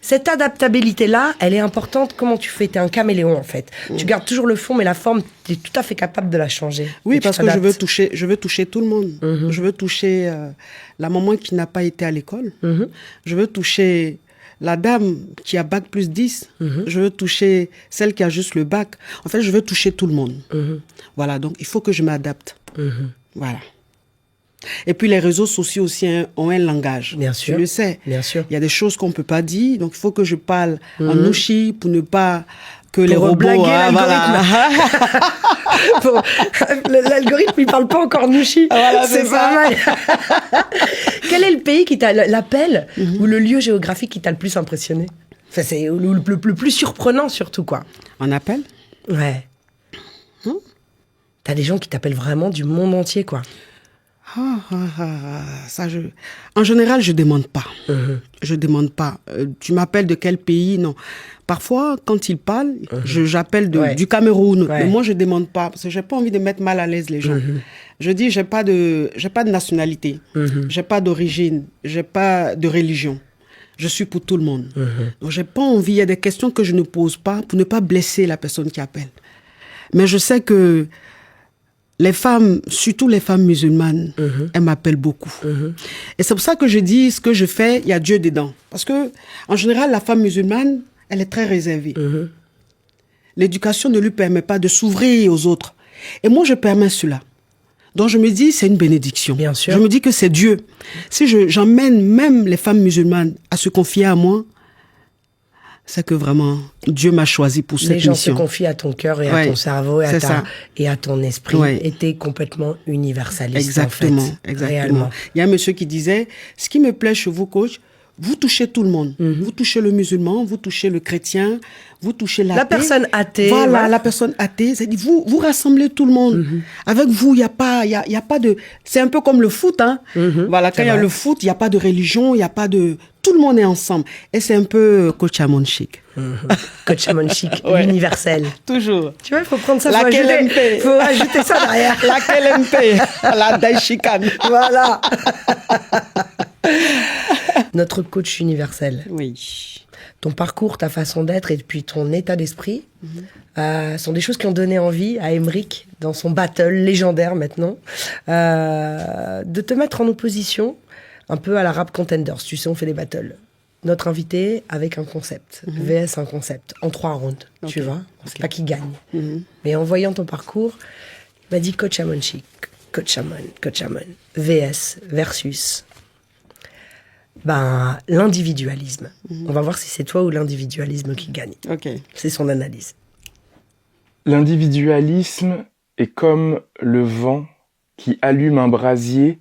cette adaptabilité-là, elle est importante. Comment tu fais? T'es un caméléon, en fait. Tu gardes toujours le fond, mais la forme, t'es tout à fait capable de la changer. Oui, Et tu parce que t'adaptes. je veux toucher tout le monde. Je veux toucher la maman qui n'a pas été à l'école. Je veux toucher la dame qui a bac plus 10. Je veux toucher celle qui a juste le bac. En fait, je veux toucher tout le monde. Voilà, donc il faut que je m'adapte. Voilà. Et puis les réseaux sociaux aussi ont un langage. Bien sûr. Tu le sais. Bien sûr. Il y a des choses qu'on ne peut pas dire, donc il faut que je parle en nouchi pour ne pas que les Pour robots... blaguer voilà. L'algorithme, il parle pas encore nouchi. Voilà, c'est c'est pas ça. mal. Quel est le pays qui t'a, l'appel ou le lieu géographique qui t'a le plus impressionné? Enfin, c'est le plus surprenant surtout, quoi. On appelle? Ouais. T'as des gens qui t'appellent vraiment du monde entier, quoi. En général, je demande pas. Je demande pas. Tu m'appelles de quel pays? Non. Parfois, quand ils parlent, j'appelle du Cameroun. Ouais. Mais moi, je demande pas parce que j'ai pas envie de mettre mal à l'aise les gens. Je dis, j'ai pas de nationalité, j'ai pas d'origine, j'ai pas de religion. Je suis pour tout le monde. Donc, j'ai pas envie. Il y a des questions que je ne pose pas pour ne pas blesser la personne qui appelle. Mais je sais que les femmes, surtout les femmes musulmanes, elles m'appellent beaucoup. Et c'est pour ça que je dis, ce que je fais, il y a Dieu dedans. Parce que, en général, la femme musulmane, elle est très réservée. L'éducation ne lui permet pas de s'ouvrir aux autres. Et moi, je permets cela. Donc, je me dis, c'est une bénédiction. Bien sûr. Je me dis que c'est Dieu. Si j'emmène même les femmes musulmanes à se confier à moi, c'est que vraiment, Dieu m'a choisi pour cette Les gens mission. se confient à ton cœur et à Ouais, ton cerveau et c'est ça. et à ton esprit. Ouais. Et t'es complètement universaliste, Exactement, en fait. exactement. Réellement. Il y a un monsieur qui disait, ce qui me plaît chez vous, coach, vous touchez tout le monde. Vous touchez le musulman, vous touchez le chrétien, vous touchez l'athée. La personne athée. Voilà, la personne athée. C'est-à-dire, vous rassemblez tout le monde. Avec vous, il y a pas de... C'est un peu comme le foot, hein. Voilà, quand il y a vrai. le foot, il n'y a pas de religion, il n'y a pas de... Tout le monde est ensemble. Et c'est un peu Coach Amonchik. Coach Amonchik, Ouais. l'universel. Toujours. Tu vois, il faut prendre ça, La KLMP. faut ajouter ça derrière. La KLMP, la Daishikan. Voilà. Notre coach universel. Oui. Ton parcours, ta façon d'être et puis ton état d'esprit sont des choses qui ont donné envie à Emeric, dans son battle légendaire maintenant, de te mettre en opposition un peu à la Rap Contenders. Tu sais, on fait des battles. Notre invité avec un concept, VS un concept, en 3 rounds, tu vois. On sait pas qui gagne. Mais en voyant ton parcours, il m'a dit Coach Amonchik, Coach Amon, VS versus l'individualisme. On va voir si c'est toi ou l'individualisme qui gagne. Ok. C'est son analyse. L'individualisme est comme le vent qui allume un brasier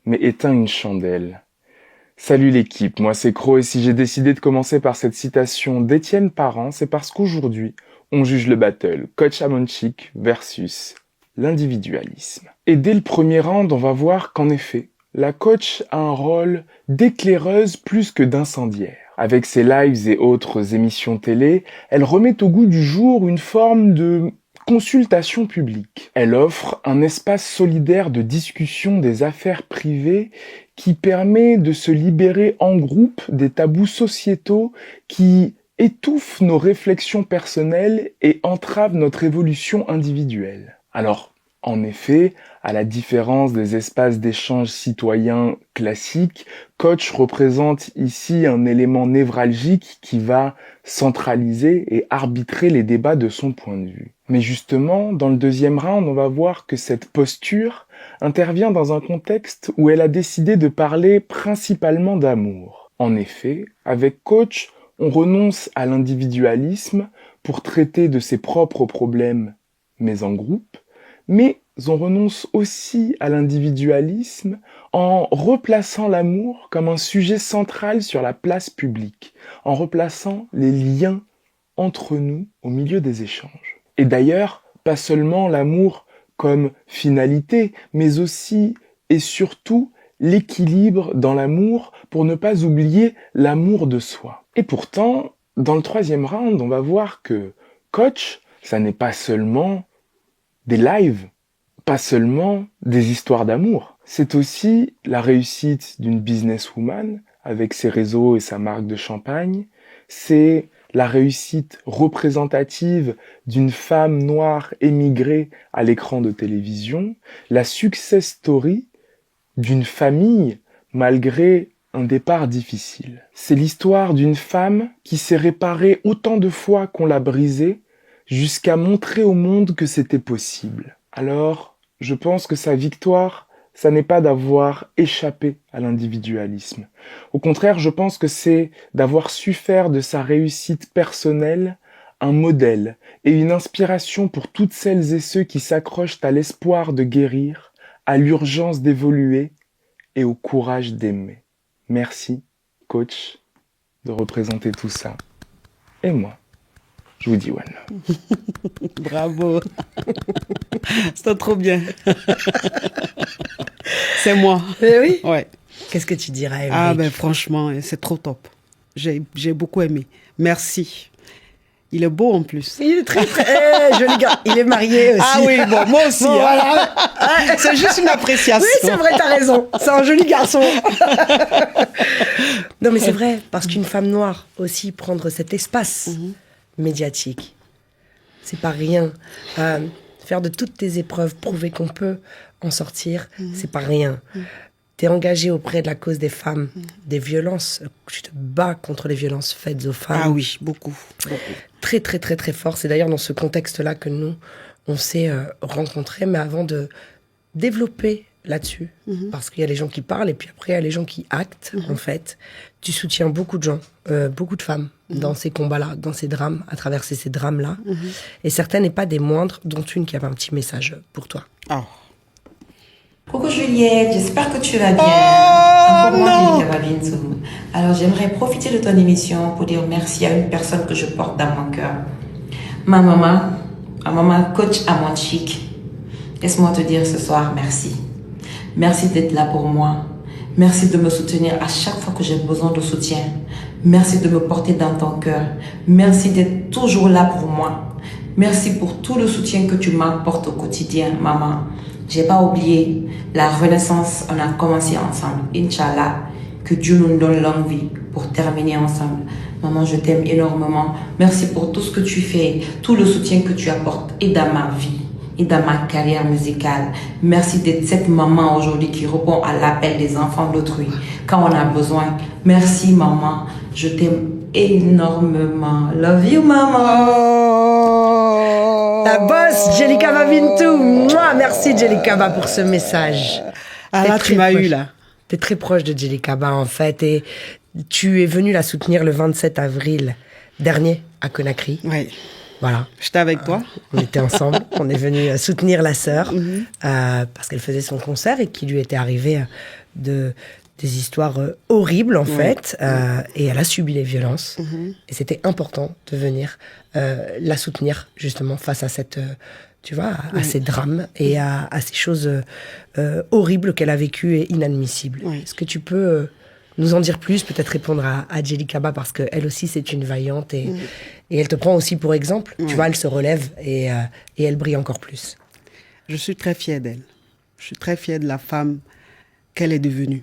mais éteint une chandelle. Salut l'équipe, moi c'est Cro et si j'ai décidé de commencer par cette citation d'Étienne Parent, c'est parce qu'aujourd'hui, on juge le battle. Coach Amonchik versus l'individualisme. Et dès le premier round, on va voir qu'en effet, la coach a un rôle d'éclaireuse plus que d'incendiaire. Avec ses lives et autres émissions télé, elle remet au goût du jour une forme de consultation publique. Elle offre un espace solidaire de discussion des affaires privées qui permet de se libérer en groupe des tabous sociétaux qui étouffent nos réflexions personnelles et entravent notre évolution individuelle. Alors, en effet, à la différence des espaces d'échange citoyens classiques, Coach représente ici un élément névralgique qui va centraliser et arbitrer les débats de son point de vue. Mais justement, dans le deuxième round, on va voir que cette posture intervient dans un contexte où elle a décidé de parler principalement d'amour. En effet, avec Coach, on renonce à l'individualisme pour traiter de ses propres problèmes, mais en groupe, mais on renonce aussi à l'individualisme en replaçant l'amour comme un sujet central sur la place publique, en replaçant les liens entre nous au milieu des échanges. Et d'ailleurs, pas seulement l'amour comme finalité, mais aussi et surtout l'équilibre dans l'amour pour ne pas oublier l'amour de soi. Et pourtant, dans le troisième round, on va voir que Coach, ça n'est pas seulement des lives, pas seulement des histoires d'amour. C'est aussi la réussite d'une businesswoman avec ses réseaux et sa marque de champagne. C'est la réussite représentative d'une femme noire émigrée à l'écran de télévision. La success story d'une famille malgré un départ difficile. C'est l'histoire d'une femme qui s'est réparée autant de fois qu'on l'a brisée jusqu'à montrer au monde que c'était possible. Alors, je pense que sa victoire, ça n'est pas d'avoir échappé à l'individualisme. Au contraire, je pense que c'est d'avoir su faire de sa réussite personnelle un modèle et une inspiration pour toutes celles et ceux qui s'accrochent à l'espoir de guérir, à l'urgence d'évoluer et au courage d'aimer. Merci, coach, de représenter tout ça. Et moi, je vous dis one love. Bravo. C'était trop bien. C'est moi. Mais oui. Ouais. Qu'est-ce que tu dirais, Émeric? Ah ben franchement, c'est trop top. J'ai beaucoup aimé. Merci. Il est beau en plus. Il est très joli gars. Il est marié aussi. Ah oui, bon, moi aussi. Bon, voilà. C'est juste une appréciation. Oui, c'est vrai, t'as raison. C'est un joli garçon. Non, mais c'est vrai, parce qu'une femme noire aussi, prendre cet espace médiatique, c'est pas rien. Faire de toutes tes épreuves, prouver qu'on peut en sortir, c'est pas rien. T'es engagé auprès de la cause des femmes, des violences. Tu te bats contre les violences faites aux femmes. Ah oui, beaucoup. Très, très, très, très fort. C'est d'ailleurs dans ce contexte-là que nous, on s'est rencontrés, mais avant de développer là-dessus, parce qu'il y a les gens qui parlent et puis après, il y a les gens qui actent, en fait. Tu soutiens beaucoup de gens, beaucoup de femmes dans ces combats-là, dans ces drames, à traverser ces drames-là. Et certaines, et pas des moindres, dont une qui avait un petit message pour toi. Oh. Coucou Juliette, j'espère que tu vas bien. Encore moi, Jelika Babintou. Alors j'aimerais profiter de ton émission pour dire merci à une personne que je porte dans mon cœur. Ma maman coach Amonchik. Laisse-moi te dire ce soir merci. Merci d'être là pour moi. Merci de me soutenir à chaque fois que j'ai besoin de soutien. Merci de me porter dans ton cœur. Merci d'être toujours là pour moi. Merci pour tout le soutien que tu m'apportes au quotidien, maman. J'ai pas oublié la renaissance, on a commencé ensemble. Inch'Allah, que Dieu nous donne longue vie pour terminer ensemble. Maman, je t'aime énormément. Merci pour tout ce que tu fais, tout le soutien que tu apportes et dans ma vie et dans ma carrière musicale. Merci d'être cette maman aujourd'hui qui répond à l'appel des enfants d'autrui quand on a besoin. Merci maman, je t'aime énormément. Love you maman. La boss, Jelika Babintou. Moi, merci Jelika Ba pour ce message. Ah là, tu m'as eu là. T'es très proche de Jelika Ba en fait et tu es venu la soutenir le 27 avril dernier à Conakry. Oui. Voilà. J'étais avec toi. On était ensemble. On est venu soutenir la sœur parce qu'elle faisait son concert et qu'il lui était arrivé de des histoires horribles, en fait. Et elle a subi les violences. Et c'était important de venir la soutenir, justement, face à cette... tu vois, à ces drames et à ces choses horribles qu'elle a vécues et inadmissibles. Est-ce que tu peux nous en dire plus, peut-être répondre à Djelikaba, parce qu'elle aussi, c'est une vaillante et elle te prend aussi pour exemple. Tu vois, elle se relève et elle brille encore plus. Je suis très fière d'elle. Je suis très fière de la femme qu'elle est devenue.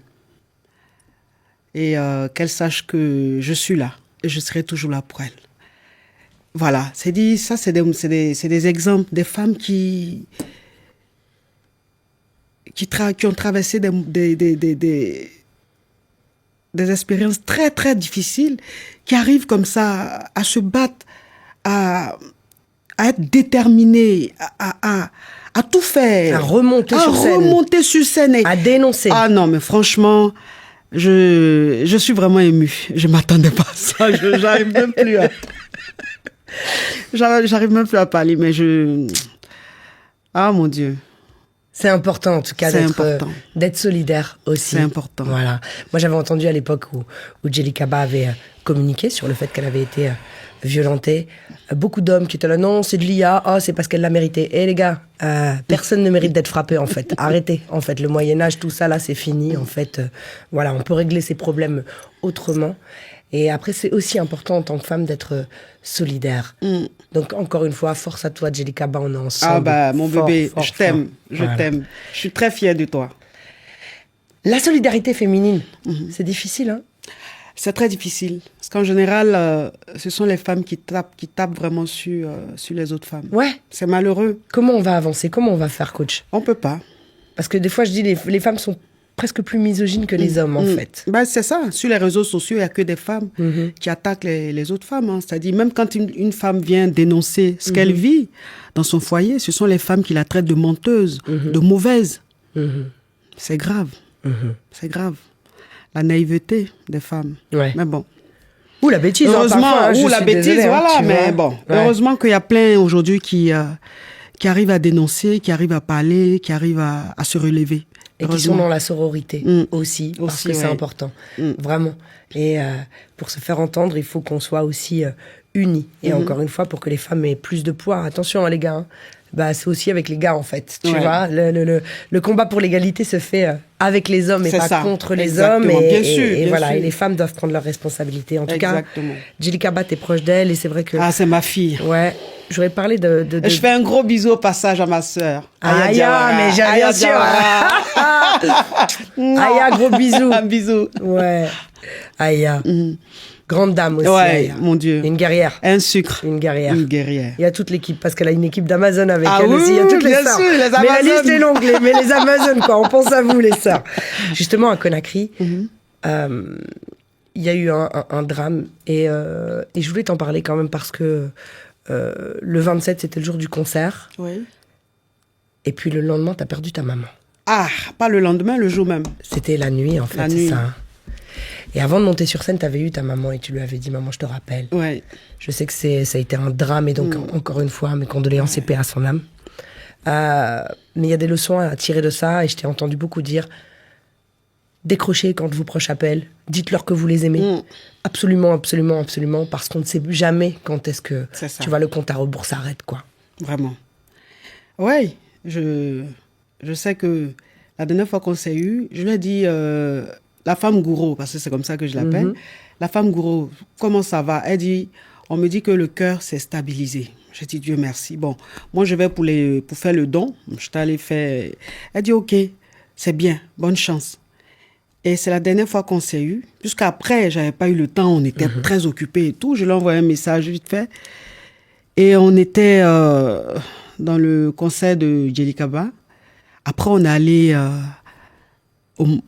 Et qu'elle sache que je suis là et je serai toujours là pour elle. Voilà, c'est dit, ça c'est des exemples, des femmes qui ont traversé des expériences très très difficiles, qui arrivent comme ça à se battre, à être déterminées, à tout faire. À remonter sur scène. À dénoncer. Ah non, mais franchement, je suis vraiment émue. Je m'attendais pas à ça. J'arrive même plus à... J'arrive même plus à parler, mais ah mon Dieu. C'est important en tout cas d'être solidaire aussi. C'est important. Voilà. Moi j'avais entendu à l'époque où Djelikaba avait communiqué sur le fait qu'elle avait été violentée. Beaucoup d'hommes qui étaient là, non, c'est de l'IA, oh, c'est parce qu'elle l'a mérité. Eh les gars, personne ne mérite d'être frappé en fait. Arrêtez. En fait, le Moyen-Âge, tout ça là, c'est fini. En fait, voilà, on peut régler ces problèmes autrement. Et après, c'est aussi important en tant que femme d'être solidaire. Donc, encore une fois, force à toi, Djelikaba, on est ensemble. Ah bah, mon bébé, je t'aime, je t'aime. Je suis très fière de toi. La solidarité féminine, c'est difficile, hein? C'est très difficile. Parce qu'en général, ce sont les femmes qui tapent vraiment sur les autres femmes. Ouais. C'est malheureux. Comment on va avancer? Comment on va faire, coach? On peut pas. Parce que des fois, je dis, les femmes sont presque plus misogynes que les hommes, en fait. Bah, c'est ça. Sur les réseaux sociaux, il n'y a que des femmes qui attaquent les autres femmes. Hein. C'est-à-dire, même quand une femme vient dénoncer ce qu'elle vit dans son foyer, ce sont les femmes qui la traitent de menteuse, de mauvaise. C'est grave. C'est grave. La naïveté des femmes. Ouais. Mais bon. Ou la bêtise. Heureusement, parfois, ou la bêtise, désolée, voilà. Mais vois. bon, heureusement qu'il y a plein aujourd'hui qui arrivent à dénoncer, qui arrivent à parler, qui arrivent à se relever. Et qui sont dans la sororité aussi, parce que c'est important, vraiment. Et pour se faire entendre, il faut qu'on soit aussi unis. Et encore une fois, pour que les femmes aient plus de poids, attention les gars, hein, bah, c'est aussi avec les gars en fait. Tu vois, le combat pour l'égalité se fait avec les hommes et pas contre les hommes. Et, bien sûr, et bien voilà, sûr. Et les femmes doivent prendre leurs responsabilités. En tout Exactement. cas, Djelikaba, t'es proche d'elle et c'est vrai que... Ah, c'est ma fille. Ouais, j'aurais parlé de... Je fais un gros bisou au passage à ma sœur. Aya, mais j'ai bien sûr. Aya, gros bisou. Un bisou. Ouais. Aya. Grande dame aussi. Ouais, Aya. mon Dieu. Une guerrière. Un sucre. Une guerrière. Une guerrière. Il y a toute l'équipe, parce qu'elle a une équipe d'Amazon avec Ah elle oui, aussi. Il y a toutes les bien sœurs. sûr, les Mais la Amazones. liste est longue, mais les Amazones, quoi. On pense à vous, les sœurs. Justement, à Conakry, il y a eu un drame. Et je voulais t'en parler quand même parce que le 27, c'était le jour du concert. Oui. Et puis le lendemain, t'as perdu ta maman. Ah, pas le lendemain, le jour même. C'était la nuit, en fait, La c'est nuit. ça. Hein. Et avant de monter sur scène, t'avais eu ta maman et tu lui avais dit, maman, je te rappelle. Ouais. Je sais que ça a été un drame et donc, encore une fois, mes condoléances et paix à son âme. Mais il y a des leçons à tirer de ça et je t'ai entendu beaucoup dire, décrochez quand vos proches appellent, dites-leur que vous les aimez. Absolument, absolument, absolument, parce qu'on ne sait jamais quand est-ce que, tu vois, le compte à rebours s'arrête, quoi. Vraiment. Oui, je sais que la dernière fois qu'on s'est eu, je lui ai dit, la femme gourou, parce que c'est comme ça que je l'appelle, la femme gourou, comment ça va? Elle dit, on me dit que le cœur s'est stabilisé. J'ai dit, Dieu merci. Bon, moi je vais pour faire le don, je t'allais faire... Elle dit, ok, c'est bien, bonne chance. Et c'est la dernière fois qu'on s'est eu, puisqu'après, j'avais pas eu le temps, on était très occupés et tout. Je lui ai envoyé un message vite fait. Et on était dans le concert de Djelikaba. Après, on est allé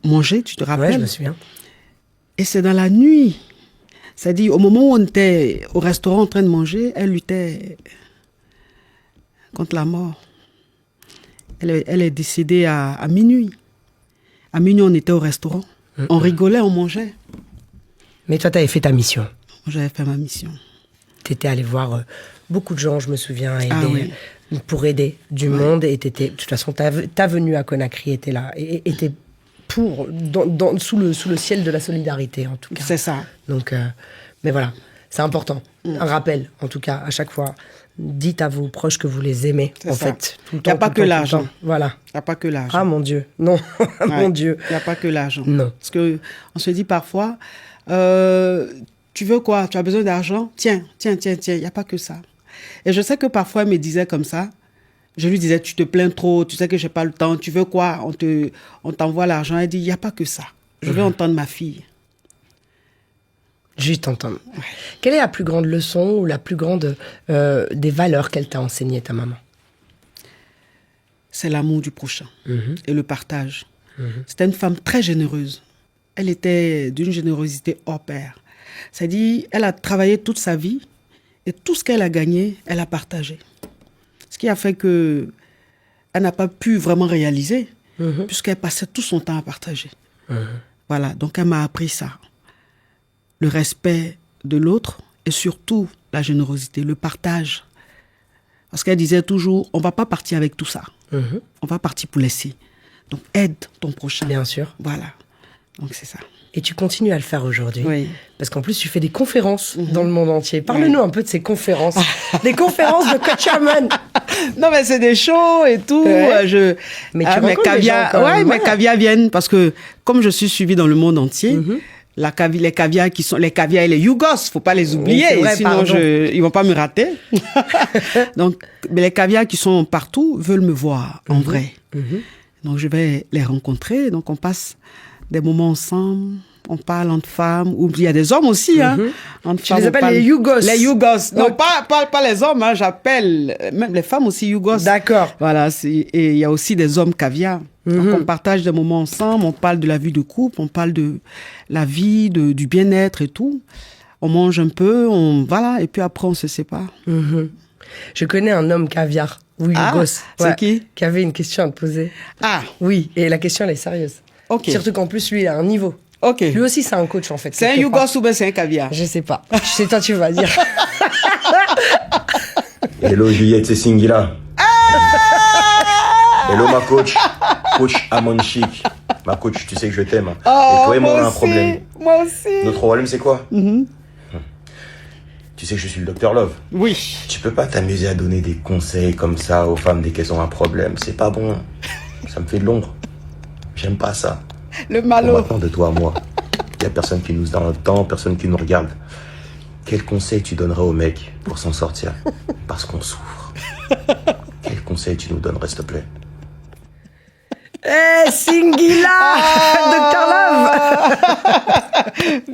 manger, tu te rappelles? Ouais, je me souviens. Et c'est dans la nuit. C'est-à-dire, au moment où on était au restaurant en train de manger, elle luttait contre la mort. Elle est décédée à minuit. À minuit, on était au restaurant. On rigolait, on mangeait. Mais toi, t'avais fait ta mission. J'avais fait ma mission. T'étais allé voir beaucoup de gens, je me souviens, oui. pour aider du monde. Et de toute façon, ta venue à Conakry était là, était sous le ciel de la solidarité, en tout cas. C'est ça. Donc, mais voilà, c'est important. Un rappel, en tout cas, à chaque fois. Dites à vos proches que vous les aimez, C'est en ça. fait. Il n'y a pas que l'argent. Voilà. Il n'y a pas que l'argent. Ah, mon Dieu. Non, mon Dieu. Il n'y a pas que l'argent. Non. Parce qu'on se dit parfois, tu veux quoi? Tu as besoin d'argent? Tiens. Il n'y a pas que ça. Et je sais que parfois, elle me disait comme ça. Je lui disais, tu te plains trop, tu sais que je n'ai pas le temps, tu veux quoi? On t'envoie l'argent. Elle dit, il n'y a pas que ça. Je veux entendre ma fille. Juste entendre. Ouais. Quelle est la plus grande leçon ou la plus grande des valeurs qu'elle t'a enseignées, ta maman? C'est l'amour du prochain et le partage. C'était une femme très généreuse. Elle était d'une générosité hors pair. C'est-à-dire, elle a travaillé toute sa vie et tout ce qu'elle a gagné, elle a partagé. Ce qui a fait que elle n'a pas pu vraiment réaliser puisqu'elle passait tout son temps à partager. Voilà, donc elle m'a appris ça. Le respect de l'autre et surtout la générosité, le partage. Parce qu'elle disait toujours, on ne va pas partir avec tout ça. On va partir pour laisser. Donc aide ton prochain. Bien sûr. Voilà. Donc c'est ça. Et tu continues à le faire aujourd'hui. Oui. Parce qu'en plus, tu fais des conférences dans le monde entier. Parle-nous un peu de ces conférences. Des conférences de Coach Amon. Non, mais c'est des shows et tout. Ouais. Mais tu rencontres des gens quand même. Mes caviars viennent parce que comme je suis suivie dans le monde entier, les caviars et les Yougos, faut pas les oublier, oui, vrai, sinon ils vont pas me rater. Donc les caviars qui sont partout veulent me voir en vrai. Donc je vais les rencontrer. Donc on passe des moments ensemble. On parle entre femmes, ou il y a des hommes aussi. Entre tu les appelles les Yougos. Les Yougos. Non, pas les hommes, j'appelle même les femmes aussi Yougos. D'accord. Voilà, et il y a aussi des hommes caviar. Donc on partage des moments ensemble, on parle de la vie de couple, on parle de la vie, du bien-être et tout. On mange un peu, voilà, et puis après on se sépare. Je connais un homme caviar, ou Yougos. C'est qui? Qui avait une question à te poser. Ah. Oui, et la question elle est sérieuse. Ok. Surtout qu'en plus lui il a un niveau. Ok. Lui aussi, c'est un coach, en fait. C'est un Yougos ou bien c'est un caviar? Je sais pas. Je sais, toi, tu vas dire. Hello, Juliette, c'est Singila. Hello, ma coach. Coach Amon Chic. Ma coach, tu sais que je t'aime. Et toi et moi, on a un problème. Moi aussi. Notre problème, c'est quoi? Tu sais que je suis le Dr Love. Oui. Tu peux pas t'amuser à donner des conseils comme ça aux femmes dès qu'elles ont un problème. C'est pas bon. Ça me fait de l'ombre. J'aime pas ça. Le malo. Bon, maintenant, de toi à moi, il n'y a personne qui nous entend, personne qui nous regarde. Quel conseil tu donnerais aux mecs pour s'en sortir? Parce qu'on souffre. Quel conseil tu nous donnerais, s'il te plaît? Eh, Singila, Dr Love.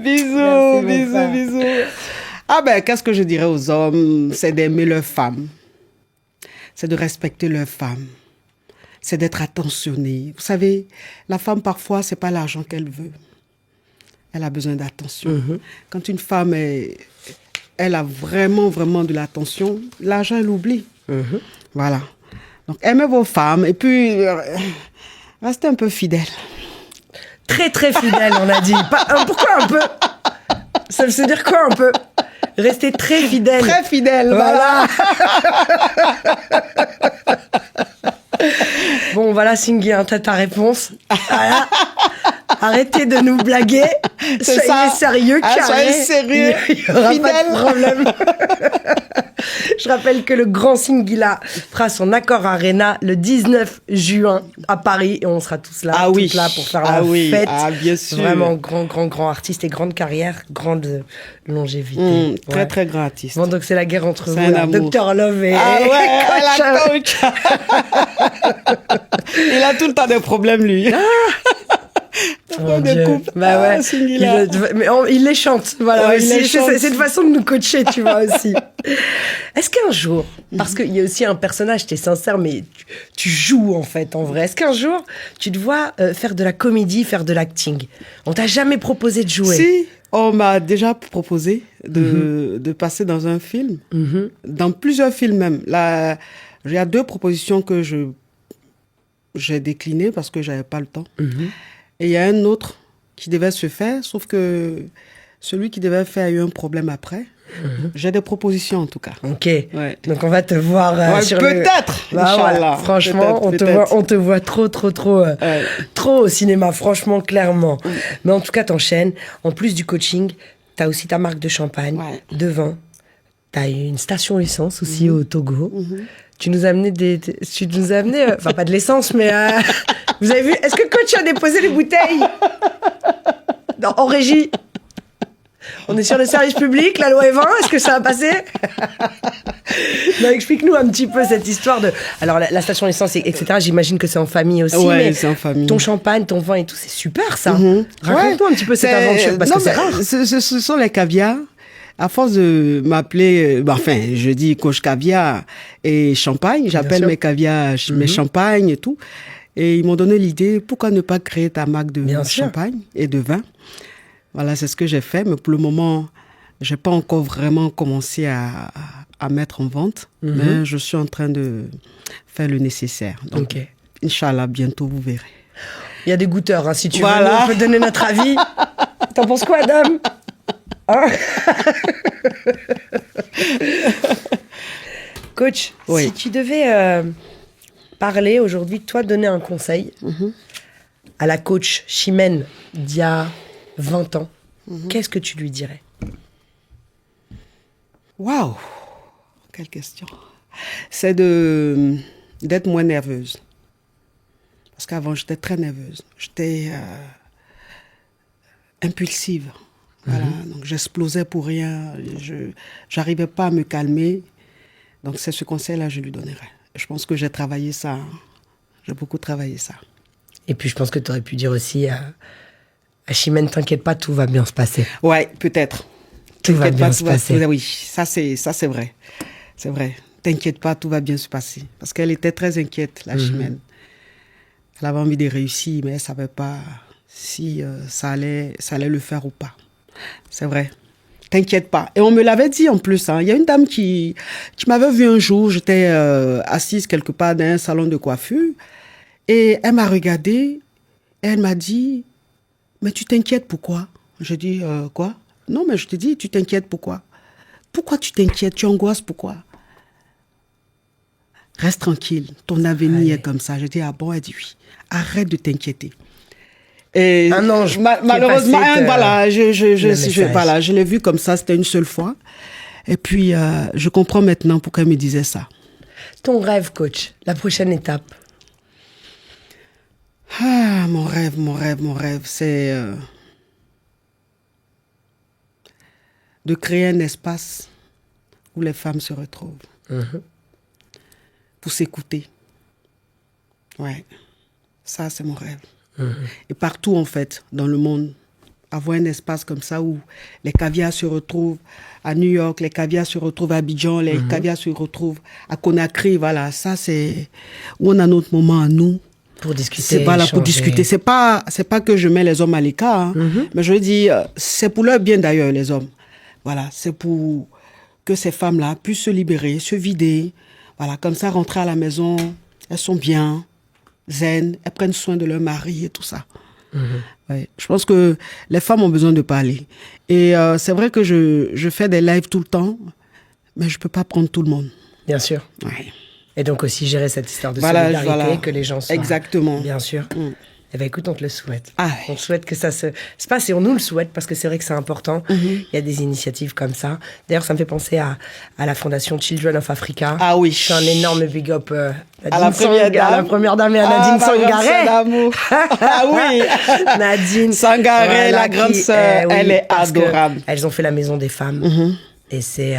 Bisous. Ah ben, qu'est-ce que je dirais aux hommes? C'est d'aimer leurs femmes. C'est de respecter leurs femmes. C'est d'être attentionné. Vous savez, la femme, parfois, c'est pas l'argent qu'elle veut. Elle a besoin d'attention. Quand une femme, elle a vraiment, vraiment de l'attention, l'argent, elle oublie. Voilà. Donc, aimez vos femmes et puis, restez un peu fidèle. Très, très fidèle, on a dit. Pourquoi un peu? Ça veut dire quoi, un peu? Restez très fidèle. Très fidèle, voilà. Bon, voilà, Singui, hein, t'as ta réponse. Voilà. Arrêtez de nous blaguer. Soyez sérieux, carré. Soyez sérieux, il n'y aura fidèle. pas de problème. Je rappelle que le grand Singila fera son accord Arena le 19 juin à Paris et on sera tous là, toutes là pour faire la fête. Ah, bien sûr. Vraiment grand artiste et grande carrière, grande longévité. Très, très grand artiste. Bon, donc c'est la guerre entre vous, là, Dr Love et la coach. Il a tout le temps des problèmes, lui. Mon Dieu. Bah ouais. Il les chante. Voilà. Ouais, c'est une façon de nous coacher, tu vois, aussi. Est-ce qu'un jour, parce qu'il y a aussi un personnage, t'es sincère, mais tu joues, en fait, en vrai. Est-ce qu'un jour, tu te vois faire de la comédie, faire de l'acting? On t'a jamais proposé de jouer? Si, on m'a déjà proposé de passer dans un film. Dans plusieurs films même. Là, il y a 2 propositions que j'ai déclinées parce que j'avais pas le temps. Et il y a un autre qui devait se faire, sauf que Celui qui devait faire a eu un problème après. J'ai des propositions en tout cas. Ok. Ouais. Donc on va te voir sur peut-être. Bah, Inch'Allah. voilà. Franchement, on te voit trop au cinéma, franchement, clairement. Mais en tout cas, t'enchaînes. En plus du coaching, t'as aussi ta marque de champagne, de vin. T'as une station essence aussi au Togo. Tu nous as amené enfin pas de l'essence, mais vous avez vu, est-ce que coach a déposé les bouteilles en régie? On est sur le service public, la loi est 20, est-ce que ça va passer? Non, explique-nous un petit peu cette histoire de... Alors, la station essence, etc., j'imagine que c'est en famille aussi, mais c'est en famille. Ton champagne, ton vin et tout, c'est super, ça. Raconte-nous un petit peu cette aventure, parce que c'est rare. Ce sont les caviars. À force de m'appeler, je dis coach caviar et champagne, j'appelle mes caviars, mes champagnes et tout. Et ils m'ont donné l'idée, pourquoi ne pas créer ta marque de champagne et de vin? Voilà, c'est ce que j'ai fait, mais pour le moment, j'ai pas encore vraiment commencé à mettre en vente, mais je suis en train de faire le nécessaire. Donc, Inch'Allah, bientôt, vous verrez. Il y a des goûteurs, hein, si tu veux, on peut donner notre avis. T'en penses quoi, Adam? Hein? Coach, si tu devais parler aujourd'hui, toi, donner un conseil à la coach Chimène d'il y a 20 ans, qu'est-ce que tu lui dirais? Waouh, quelle question. C'est d'être moins nerveuse. Parce qu'avant, j'étais très nerveuse. J'étais impulsive. Voilà, donc j'explosais pour rien. Je n'arrivais pas à me calmer. Donc c'est ce conseil-là que je lui donnerais. Je pense que j'ai travaillé ça. J'ai beaucoup travaillé ça. Et puis je pense que tu aurais pu dire aussi à Chimène, t'inquiète pas, tout va bien se passer. Ouais, peut-être. Tout va bien se passer. Oui, ça c'est vrai. C'est vrai. T'inquiète pas, tout va bien se passer. Parce qu'elle était très inquiète, la Chimène. Elle avait envie de réussir, mais elle savait pas si ça allait le faire ou pas. C'est vrai. T'inquiète pas. Et on me l'avait dit en plus. Il y a une dame qui m'avait vu un jour. J'étais assise quelque part dans un salon de coiffure. Et elle m'a regardée. Et elle m'a dit, mais tu t'inquiètes pourquoi? Je dis, quoi? Non, mais je te dis, tu t'inquiètes pourquoi? Pourquoi tu t'inquiètes? Tu angoisses pourquoi? Reste tranquille. Ton avenir est comme ça. Je dis, ah bon? Elle dit oui. Arrête de t'inquiéter. Et un ange. Malheureusement, je l'ai vu comme ça, c'était une seule fois. Et puis, je comprends maintenant pourquoi elle me disait ça. Ton rêve, coach, la prochaine étape? Ah, mon rêve, c'est de créer un espace où les femmes se retrouvent. Pour s'écouter. Ouais, ça, c'est mon rêve. Et partout, en fait, dans le monde, avoir un espace comme ça où les caviars se retrouvent à New York, les caviars se retrouvent à Abidjan, les caviars se retrouvent à Conakry, voilà, ça c'est où on a notre moment à nous. Pour discuter. C'est voilà, pour discuter. C'est pas que je mets les hommes à l'écart, mais je dis, c'est pour leur bien d'ailleurs, les hommes. Voilà, c'est pour que ces femmes-là puissent se libérer, se vider, voilà, comme ça, rentrer à la maison, elles sont bien, zen, elles prennent soin de leur mari et tout ça. Ouais. Je pense que les femmes ont besoin de parler. Et c'est vrai que je fais des lives tout le temps, mais je peux pas prendre tout le monde. Bien sûr. Ouais. Et donc aussi gérer cette histoire de solidarité, que les gens soient... Exactement. Bien sûr. Eh bien, écoute, on te le souhaite. Ah ouais. On souhaite que ça se passe et on nous le souhaite parce que c'est vrai que c'est important. Il y a des initiatives comme ça. D'ailleurs, ça me fait penser à la fondation Children of Africa. Ah oui. C'est un énorme big up à la première dame et à Nadine Sangaré. Ah oui. Nadine Sangaré, la grande sœur, elle est adorable. Elles ont fait la maison des femmes et c'est...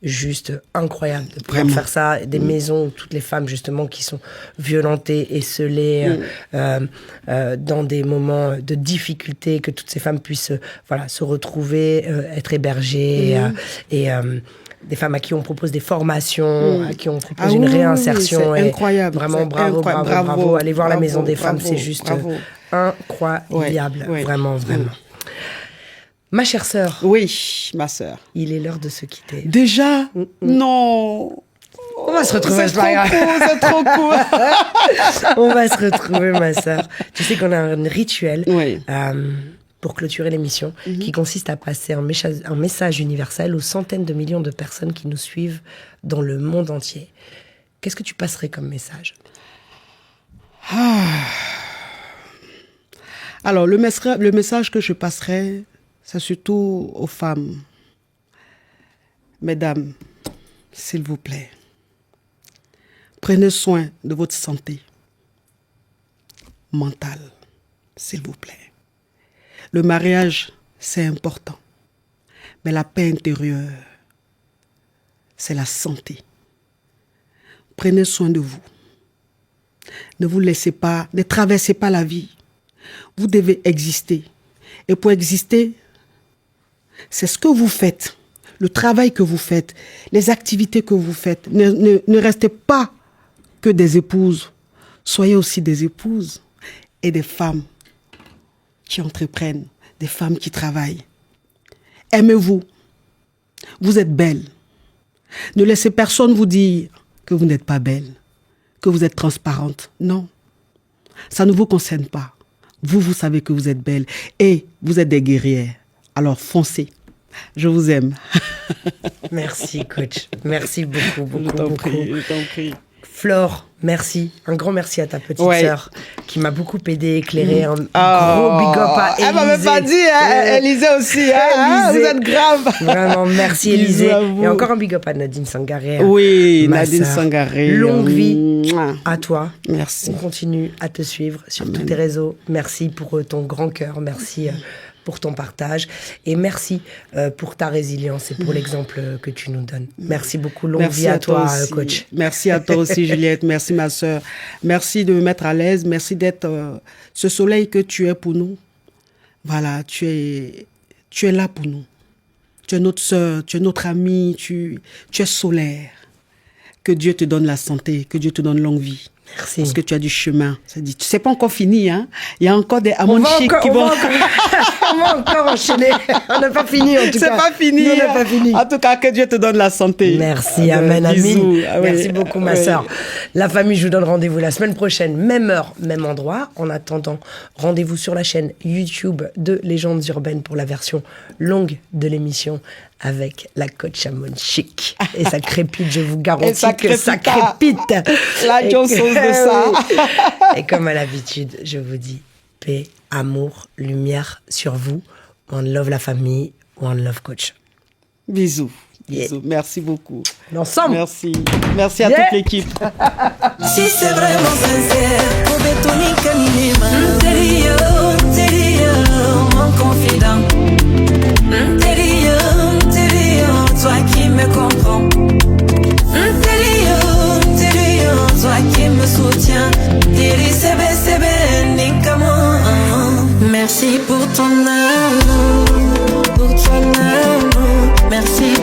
juste incroyable de pouvoir faire ça, des maisons où toutes les femmes justement qui sont violentées, esseulées dans des moments de difficulté, que toutes ces femmes puissent se retrouver, être hébergées et des femmes à qui on propose des formations, à qui on propose une réinsertion. C'est incroyable. Vraiment bravo. Allez voir la maison des femmes, c'est juste incroyable. Vraiment. Ma chère sœur. Oui, ma sœur. Il est l'heure de se quitter. Déjà? Non. On va se retrouver. C'est trop cool. On va se retrouver, ma sœur. Tu sais qu'on a un rituel. Oui. pour clôturer l'émission, qui consiste à passer un message universel aux centaines de millions de personnes qui nous suivent dans le monde entier. Qu'est-ce que tu passerais comme message? Alors, le message que je passerai, c'est surtout aux femmes. Mesdames, s'il vous plaît, prenez soin de votre santé mentale, s'il vous plaît. Le mariage, c'est important, mais la paix intérieure, c'est la santé. Prenez soin de vous. Ne vous laissez pas, ne traversez pas la vie. Vous devez exister. Et pour exister, c'est ce que vous faites, le travail que vous faites, les activités que vous faites. Ne restez pas que des épouses. Soyez aussi des épouses et des femmes qui entreprennent, des femmes qui travaillent. Aimez-vous. Vous êtes belle. Ne laissez personne vous dire que vous n'êtes pas belle, que vous êtes transparente. Non, ça ne vous concerne pas. Vous savez que vous êtes belle et vous êtes des guerrières. Alors foncez. Je vous aime. Merci, coach. Merci beaucoup, beaucoup, Je t'en beaucoup. prie. Flore, merci. Un grand merci à ta petite sœur qui m'a beaucoup aidé, éclairé. Un gros big up à Élisée. Elle m'avait pas dit, Élisée aussi. Vous êtes grave. Vraiment, merci Élisée. Et encore un big up à Nadine Sangaré. Oui, Nadine Sangaré. Longue vie à toi. Merci. On continue à te suivre sur tous tes réseaux. Merci pour ton grand cœur. Merci pour ton partage. Et merci pour ta résilience et pour l'exemple que tu nous donnes. Merci beaucoup. Longue vie à toi, coach. Merci à toi aussi, Juliette. Merci, ma sœur. Merci de me mettre à l'aise. Merci d'être ce soleil que tu es pour nous. Voilà, tu es là pour nous. Tu es notre sœur, tu es notre amie, tu es solaire. Que Dieu te donne la santé, que Dieu te donne longue vie. Merci. Parce que tu as du chemin. C'est pas encore fini, hein. Il y a encore des amonchiques qui vont... On va encore enchaîner. On n'a pas fini, en tout cas. C'est pas fini. On n'a pas fini. En tout cas, que Dieu te donne la santé. Merci, amen, bisous. amin. Merci beaucoup, ma sœur. La famille, je vous donne rendez-vous la semaine prochaine, même heure, même endroit. En attendant, rendez-vous sur la chaîne YouTube de Légendes Urbaines pour la version longue de l'émission avec la coach Amonchique. Et ça crépite, je vous garantis que ça crépite. La sauce de ça. Et comme à l'habitude, je vous dis paix, amour, lumière sur vous. One love la famille, one love coach. Bisous. Bisous. Merci beaucoup. Ensemble. Merci. Merci à toute l'équipe. Si c'est vraiment sincère, mon confident. Toi qui me comprends. Toi qui me soutiens. Merci pour ton amour. Merci